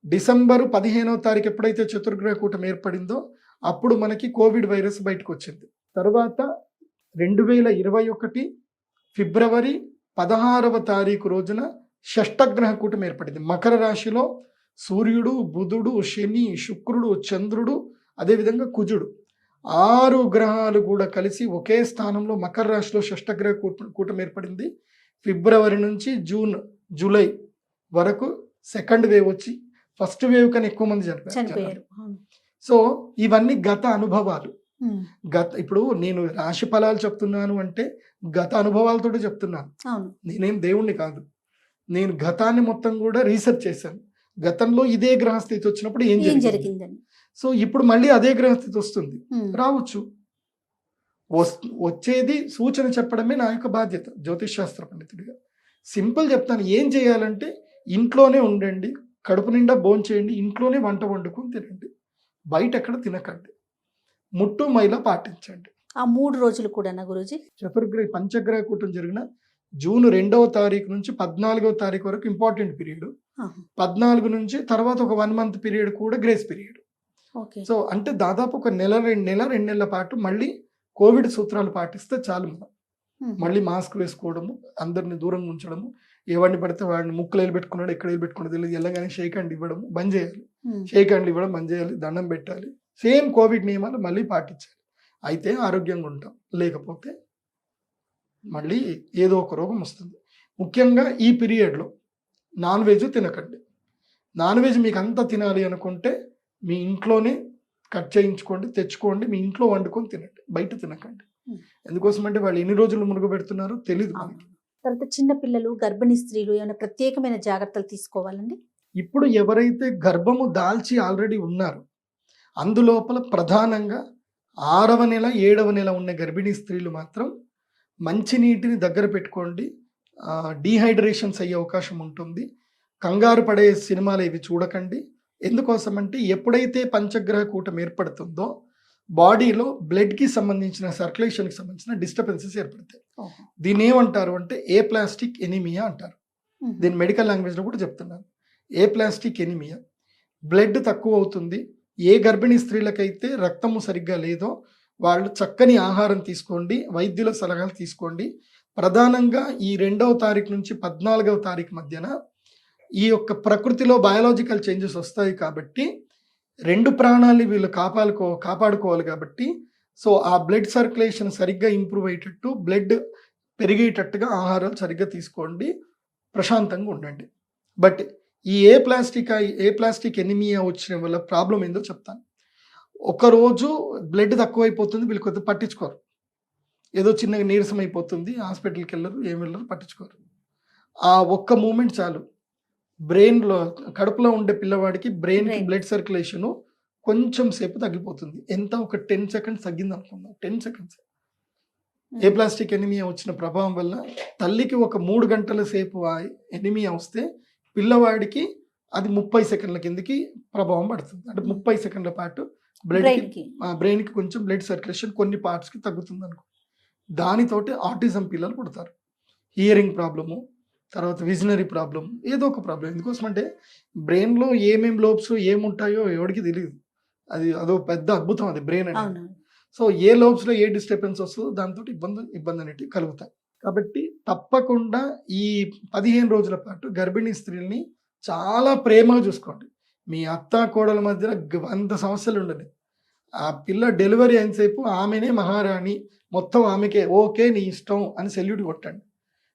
డిసెంబరు 15వ తారీఖు ఎప్పుడైతే చతుర్గ్రహ కూటమి ఏర్పడిందో అప్పుడు మనకి కోవిడ్ వైరస్ బయటకు వచ్చింది. తర్వాత 2021 ఫిబ్రవరి 16వ తారీఖు రోజున షష్టగ్రహ కూటమి ఏర్పడింది. మకర రాశిలో సూర్యుడు, బుధుడు, శని, శుక్రుడు, చంద్రుడు, అదేవిధంగా కుజుడు 6 గ్రహాలు కూడా కలిసి ఒకే స్థానంలో మకర రాశిలో షష్టగ్రహ కూటమి ఏర్పడింది. ఫిబ్రవరి నుంచి జూలై వరకు సెకండ్ వేవ్ వచ్చి ఫస్ట్ వేవ్ కన్నా ఎక్కువ మంది చనిపోయారు. సో ఇవన్నీ గత అనుభవాలు. ఇప్పుడు నేను రాశి ఫలాలు చెప్తున్నాను అంటే గత అనుభవాలతో చెప్తున్నాను. నేనేం దేవుణ్ణి కాదు. నేను గతాన్ని మొత్తం కూడా రీసెర్చ్ చేశాను. గతంలో ఇదే గ్రహస్థితి వచ్చినప్పుడు ఏం జరిగిందని. సో ఇప్పుడు మళ్ళీ అదే గ్రహస్థితి వస్తుంది, రావచ్చు. వచ్చేది సూచన చెప్పడమే నా యొక్క బాధ్యత జ్యోతిష్ శాస్త్ర పండితుడిగా. సింపుల్ చెప్తాను, ఏం చేయాలంటే ఇంట్లోనే ఉండండి, కడుపు నిండా భోంచేయండి, ఇంట్లోనే వంట వండుకొని తినండి, బయట ఎక్కడ తినకండి, ముట్టు మైల పాటించండి. ఆ 3 రోజులు కూడా గురూజీ పంచగ్రహ కూటమి జరిగిన జూన్ 2వ తారీఖు నుంచి 14వ తారీఖు వరకు ఇంపార్టెంట్ పీరియడ్. 14 నుంచి తర్వాత ఒక 1 మంత్ పీరియడ్ కూడా గ్రేస్ పీరియడ్. సో అంటే దాదాపు ఒక నెల 2 నెలల పాటు మళ్ళీ కోవిడ్ సూత్రాలు పాటిస్తే చాలు. మనం మళ్ళీ మాస్క్ వేసుకోవడము, అందరిని దూరంగా ఉంచడము, ఎవరిని పడితే వాడిని ముక్కులు పెట్టుకున్నాడు, ఎక్కడ పెట్టుకున్నాడు తెలియదు, వెళ్ళగానే షేక్ హ్యాండ్ ఇవ్వడం బంద్ చేయాలి. షేక్ హ్యాండ్లు ఇవ్వడం బంద్ చేయాలి, దండం పెట్టాలి. సేమ్ కోవిడ్ నియమాలు మళ్ళీ పాటించాలి. అయితే ఆరోగ్యంగా ఉంటాం, లేకపోతే మళ్ళీ ఏదో ఒక రోగం వస్తుంది. ముఖ్యంగా ఈ పీరియడ్లో నాన్ వెజ్ తినకండి. నాన్ వెజ్ మీకు అంతా తినాలి అనుకుంటే మీ ఇంట్లోనే కట్ చేయించుకోండి, తెచ్చుకోండి, మీ ఇంట్లో వండుకొని తినండి, బయట తినకండి. ఎందుకోసం అంటే వాళ్ళు ఎన్ని రోజులు మునుగబెడుతున్నారో తెలియదు మనకి. తర్వాత చిన్న పిల్లలు, గర్భిణీ స్త్రీలు ఏమైనా ప్రత్యేకమైన జాగ్రత్తలు తీసుకోవాలండి? ఇప్పుడు ఎవరైతే గర్భము దాల్చి ఆల్రెడీ ఉన్నారో అందులోపల ప్రధానంగా 6వ నెల 7వ నెల ఉన్న గర్భిణీ స్త్రీలు మాత్రం మంచినీటిని దగ్గర పెట్టుకోండి. డీహైడ్రేషన్స్ అయ్యే అవకాశం ఉంటుంది. కంగారు పడే సినిమాలు ఇవి చూడకండి. ఎందుకోసం అంటే ఎప్పుడైతే పంచగ్రహ కూటమి ఏర్పడుతుందో బాడీలో బ్లడ్కి సంబంధించిన సర్క్యులేషన్కి సంబంధించిన డిస్టర్బెన్సెస్ ఏర్పడతాయి. దీన్ని ఏమంటారు అంటే ఏప్లాస్టిక్ ఎనిమియా అంటారు. దీని మెడికల్ లాంగ్వేజ్లో కూడా చెప్తున్నాను. ఏప్లాస్టిక్ ఎనిమియా, బ్లడ్ తక్కువ అవుతుంది. ఏ గర్భిణీ స్త్రీలకైతే రక్తము సరిగ్గా లేదో వాళ్ళు చక్కని ఆహారం తీసుకోండి, వైద్యుల సలహాలు తీసుకోండి. ప్రధానంగా ఈ 2వ తారీఖు నుంచి 14వ తారీఖు మధ్యన ఈ యొక్క ప్రకృతిలో బయాలజికల్ చేంజెస్ వస్తాయి కాబట్టి 2 ప్రాణాలని వీళ్ళు కాపాడుకోవాలి కాబట్టి సో ఆ బ్లడ్ సర్క్యులేషన్ సరిగ్గా ఇంప్రూవ్ అయ్యేటట్టు, బ్లడ్ పెరిగేటట్టుగా ఆహారాలు సరిగ్గా తీసుకోండి, ప్రశాంతంగా ఉండండి. బట్ ఈ ఏప్లాస్టిక్ ఎనిమియా వచ్చిన వల్ల ప్రాబ్లం ఏందో చెప్తాను. ఒకరోజు బ్లడ్ తక్కువైపోతుంది, వీళ్ళు కొద్దిగా పట్టించుకోరు. ఏదో చిన్నగా నీరసం అయిపోతుంది, హాస్పిటల్కి వెళ్ళరు, ఏమి వెళ్ళరు, పట్టించుకోరు. ఆ ఒక్క మూమెంట్ చాలు, బ్రెయిన్లో కడుపులో ఉండే పిల్లవాడికి బ్రెయిన్కి బ్లడ్ సర్క్యులేషను కొంచెం సేపు తగ్గిపోతుంది. ఎంత ఒక 10 సెకండ్స్ తగ్గింది అనుకుందాం, 10 సెకండ్స్. ఏప్లాస్టిక్ ఎనిమియా వచ్చిన ప్రభావం వల్ల తల్లికి ఒక 3 గంటల సేపు ఎనిమియా వస్తే పిల్లవాడికి అది 30 సెకండ్ల కిందకి ప్రభావం పడుతుంది. అంటే 30 సెకండ్ల పాటు బ్రెయిన్కి కొంచెం బ్లడ్ సర్క్యులేషన్ కొన్ని పార్ట్స్కి తగ్గుతుంది అనుకో. దానితోటి ఆటిజం పిల్లలు పుడతారు. హియరింగ్ ప్రాబ్లము, తర్వాత విజనరీ ప్రాబ్లం, ఏదో ఒక ప్రాబ్లం. ఎందుకోసం అంటే బ్రెయిన్లో ఏమేమి లోబ్స్ ఏముంటాయో ఎవరికి తెలియదు. అదో పెద్ద అద్భుతం అది బ్రెయిన్ అనేది. సో ఏ లోబ్స్లో ఏ డిస్టర్బెన్స్ వస్తుందో దాంతో ఇబ్బంది అనేటివి కలుగుతాయి. కాబట్టి తప్పకుండా ఈ 15 రోజుల పాటు గర్భిణీ స్త్రీల్ని చాలా ప్రేమగా చూసుకోండి. మీ అత్త కోడల మధ్యన 100 సమస్యలు ఉండదు. ఆ పిల్ల డెలివరీ అయినసేపు ఆమెనే మహారాణి, మొత్తం ఆమెకే ఓకే నీ ఇష్టం అని సెల్యూట్ కొట్టండి.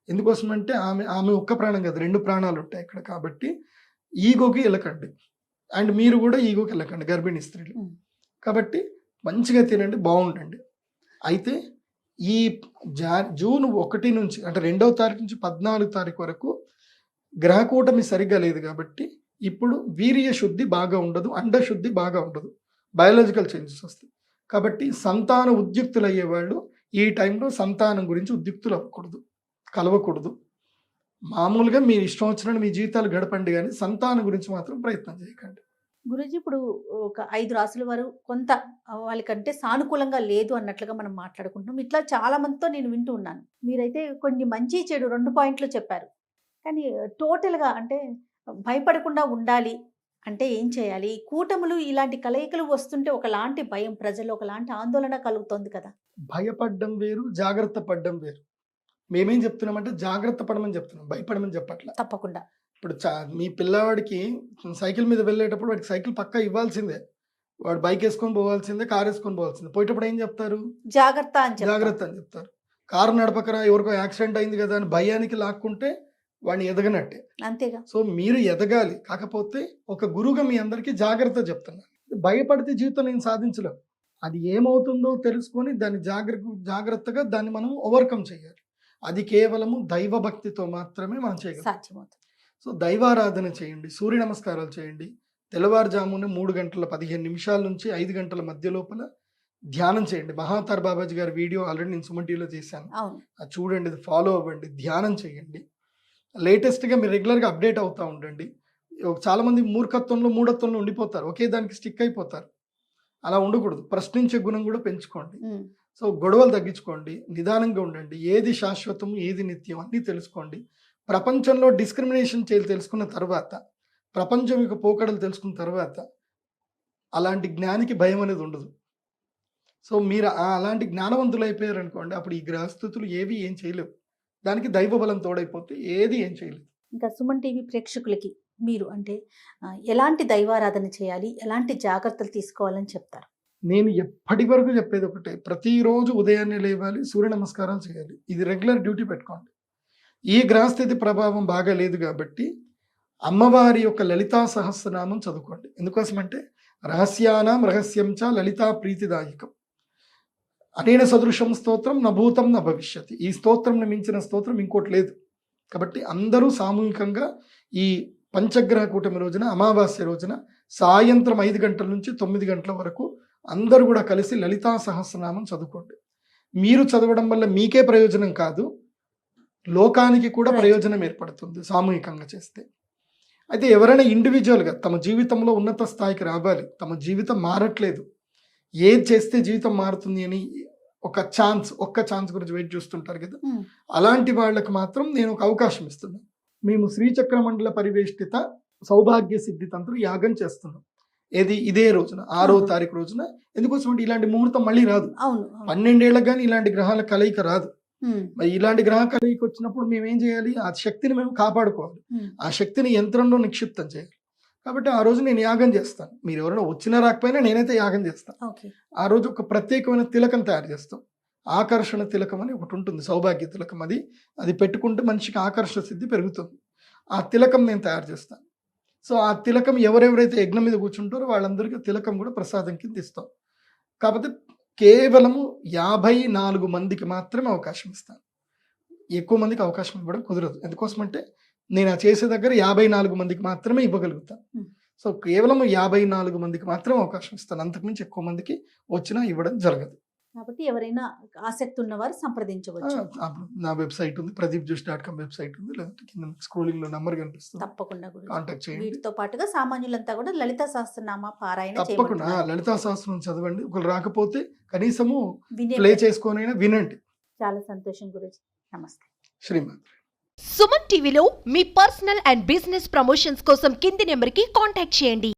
ఎందుకోసం అంటే ఆమె ఒక్క ప్రాణం కాదు, 2 ప్రాణాలు ఉంటాయి ఇక్కడ. కాబట్టి ఈగోకి వెళ్ళకండి, అండ్ మీరు కూడా ఈగోకి వెళ్ళకండి గర్భిణీ స్త్రీలు. కాబట్టి మంచిగా తినండి, బాగుండండి. అయితే ఈ జూన్ 1 నుంచి అంటే 2వ తారీఖు నుంచి 14వ తారీఖు వరకు గ్రహకూటమి సరిగ్గా లేదు కాబట్టి ఇప్పుడు వీర్య శుద్ధి బాగా ఉండదు, అండశుద్ధి బాగా ఉండదు, బయాలజికల్ చేంజెస్ వస్తాయి. కాబట్టి సంతాన ఉద్యుక్తులు అయ్యేవాళ్ళు ఈ టైంలో సంతానం గురించి ఉద్యుక్తులు అవ్వకూడదు, కలవకూడదు. మామూలుగా మీరు ఇష్టం వచ్చినట్టు మీ జీవితాలు గడపండి, కానీ సంతానం గురించి మాత్రం ప్రయత్నం చేయకండి. గురూజీ, ఇప్పుడు ఒక 5 రాసుల వారు కొంత వాళ్ళకంటే సానుకూలంగా లేదు అన్నట్లుగా మనం మాట్లాడుకుంటున్నాం. ఇట్లా చాలా మందితో నేను వింటూ ఉన్నాను. మీరైతే కొన్ని మంచి చెడు 2 పాయింట్లు చెప్పారు. కానీ టోటల్గా అంటే భయపడకుండా ఉండాలి అంటే ఏం చేయాలి? ఈ కూటములు ఇలాంటి కలయికలు వస్తుంటే ఒకలాంటి భయం, ప్రజల్లో ఒకలాంటి ఆందోళన కలుగుతోంది కదా. భయపడ్డం వేరు, జాగ్రత్త పడ్డం వేరు. మేమేం చెప్తున్నామంటే జాగ్రత్త పడమని చెప్తున్నాం, భయపడమని చెప్పట్లా. తప్పకుండా. ఇప్పుడు మీ పిల్లవాడికి సైకిల్ మీద వెళ్ళేటప్పుడు వాడికి సైకిల్ పక్కా ఇవ్వాల్సిందే, వాడు బైక్ వేసుకొని పోవాల్సిందే, కార్ వేసుకొని పోవాల్సిందే. పోయేటప్పుడు ఏం చెప్తారు? జాగ్రత్త అని చెప్తారు. జాగ్రత్త అని చెప్తారు. కారు నడపకరా, ఎవరికో యాక్సిడెంట్ అయింది కదా అని భయానికి లాక్కుంటే వాడిని ఎదగనట్టే. అంతేగా. సో మీరు ఎదగాలి, కాకపోతే ఒక గురువుగా మీ అందరికీ జాగ్రత్త చెప్తున్నాను. భయపడితే జీవితం నేను సాధించలేం. అది ఏమవుతుందో తెలుసుకొని దాన్ని జాగ్రత్తగా దాన్ని మనం ఓవర్కమ్ చేయాలి. అది కేవలము దైవ భక్తితో మాత్రమే మనం చేయగలం. సాధ్యమవుతుంది. సో దైవారాధన చేయండి, సూర్య నమస్కారాలు చేయండి, తెల్లవారుజామున 3 గంటల 15 నిమిషాల నుంచి 5 గంటల మధ్య లోపల ధ్యానం చేయండి. మహాతార్ బాబాజీ గారి వీడియో ఆల్రెడీ నేను సుమన్ టీవీలో చేశాను, అవును. అది చూడండి, అది ఫాలో అవ్వండి, ధ్యానం చేయండి. లేటెస్ట్గా మీరు రెగ్యులర్గా అప్డేట్ అవుతూ ఉండండి. చాలా మంది మూర్ఖత్వంలో మూఢత్వంలో ఉండిపోతారు, ఒకే దానికి స్టిక్ అయిపోతారు. అలా ఉండకూడదు, ప్రశ్నించే గుణం కూడా పెంచుకోండి. సో గొడవలు తగ్గించుకోండి, నిదానంగా ఉండండి, ఏది శాశ్వతం ఏది నిత్యం అన్నీ తెలుసుకోండి. ప్రపంచంలో డిస్క్రిమినేషన్ తెలుసుకున్న తర్వాత, ప్రపంచం యొక్క పోకడలు తెలుసుకున్న తర్వాత అలాంటి జ్ఞానికి భయం అనేది ఉండదు. సో మీరు అలాంటి జ్ఞానవంతులు అయిపోయారు అనుకోండి, అప్పుడు ఈ గ్రహస్థితులు ఏవి ఏం చేయలేవు. దానికి దైవ బలం తోడైపోతే ఏది ఏం చేయలేదు. ఇంకా సుమన్ టీవీ ప్రేక్షకులకి మీరు అంటే ఎలాంటి దైవారాధన చేయాలి, ఎలాంటి జాగ్రత్తలు తీసుకోవాలని చెప్తారు? నేను ఎప్పటి వరకు చెప్పేది ఒకటే, ప్రతిరోజు ఉదయాన్నే లేవాలి, సూర్య నమస్కారాలు చేయాలి. ఇది రెగ్యులర్ డ్యూటీ పెట్టుకోండి. ఈ గ్రహస్థితి ప్రభావం బాగా లేదు కాబట్టి అమ్మవారి యొక్క లలితా సహస్రనామం చదువుకోండి. ఎందుకోసమంటే రహస్యానాం రహస్యం చ లలితా ప్రీతిదాయకం అనేన సదృశం స్తోత్రం నభూతం న భవిష్యతి. ఈ స్తోత్రంని మించిన స్తోత్రం ఇంకోటి లేదు. కాబట్టి అందరూ సామూహికంగా ఈ పంచగ్రహ కూటమి రోజున, అమావాస్య రోజున సాయంత్రం 5 గంటల నుంచి 9 గంటల వరకు అందరూ కూడా కలిసి లలితా సహస్రనామం చదువుకోండి. మీరు చదవడం వల్ల మీకే ప్రయోజనం కాదు, లోకానికి కూడా ప్రయోజనం ఏర్పడుతుంది సామూహికంగా చేస్తే. అయితే ఎవరైనా ఇండివిజువల్గా తమ జీవితంలో ఉన్నత స్థాయికి రావాలి, తమ జీవితం మారట్లేదు, ఏది చేస్తే జీవితం మారుతుంది అని ఒక్క ఛాన్స్ గురించి వెయిట్ చూస్తుంటారు కదా, అలాంటి వాళ్ళకి మాత్రం నేను ఒక అవకాశం ఇస్తున్నాను. మేము శ్రీచక్ర మండల పరివేష్టిత సౌభాగ్య సిద్ధి తంత్రం యాగం చేస్తున్నాం. ఇదే రోజున 6వ తారీఖు రోజున. ఎందుకోసం అంటే ఇలాంటి ముహూర్తం మళ్ళీ రాదు. 12 ఏళ్ళకి కానీ ఇలాంటి గ్రహాల కలయిక రాదు. మరి ఇలాంటి గ్రహ కలయిక వచ్చినప్పుడు మేము ఏం చేయాలి? ఆ శక్తిని మేము కాపాడుకోవాలి, ఆ శక్తిని యంత్రంలో నిక్షిప్తం చేయాలి. కాబట్టి ఆ రోజు నేను యాగం చేస్తాను. మీరు ఎవరైనా వచ్చినా రాకపోయినా నేనైతే యాగం చేస్తాను. ఆ రోజు ఒక ప్రత్యేకమైన తిలకం తయారు చేస్తాం. ఆకర్షణ తిలకం అని ఒకటి ఉంటుంది, సౌభాగ్య తిలకం. అది పెట్టుకుంటే మనిషికి ఆకర్షణ సిద్ధి పెరుగుతుంది. ఆ తిలకం నేను తయారు చేస్తాను. సో ఆ తిలకం ఎవరెవరైతే యజ్ఞం మీద కూర్చుంటారో వాళ్ళందరికీ తిలకం కూడా ప్రసాదం కింద ఇస్తాం. కాకపోతే కేవలము 54 మందికి మాత్రమే అవకాశం ఇస్తాను. ఎక్కువ మందికి అవకాశం ఇవ్వడం కుదరదు. ఎందుకోసమంటే నేను ఆ చేసే దగ్గర 54 మందికి మాత్రమే ఇవ్వగలుగుతాను. సో కేవలం 54 మందికి మాత్రమే అవకాశం ఇస్తాను, అంతకుమించి ఎక్కువ మందికి వచ్చినా ఇవ్వడం జరగదు. కాబట్టి ఎవరైనా ఆసక్తి ఉన్నవారు సంప్రదించవచ్చు. నా వెబ్సైట్ ఉంది, pradeepjoshi.com వెబ్సైట్ ఉంది, లేదంటే కింద స్క్రోలింగ్ లో నంబర్ కనిపిస్తుంది, తప్పకుండా కాంటాక్ట్ చేయండి. వీటితో పాటుగా సామాన్యులంతా కూడా లలితా సహస్రనామ పారాయణ తప్పకుండా లలితా సహస్రం చదవండి. ఒకరు రాకపోతే కనీసము ప్లే చేసుకొనైనా వినండి. చాలా సంతోషం గురుజీ. నమస్తే. శ్రీమాన్. సుమన్ టీవీలో మీ పర్సనల్ అండ్ బిజినెస్ ప్రమోషన్స్ కోసం కింది నెంబర్కి కాంటాక్ట్ చేయండి.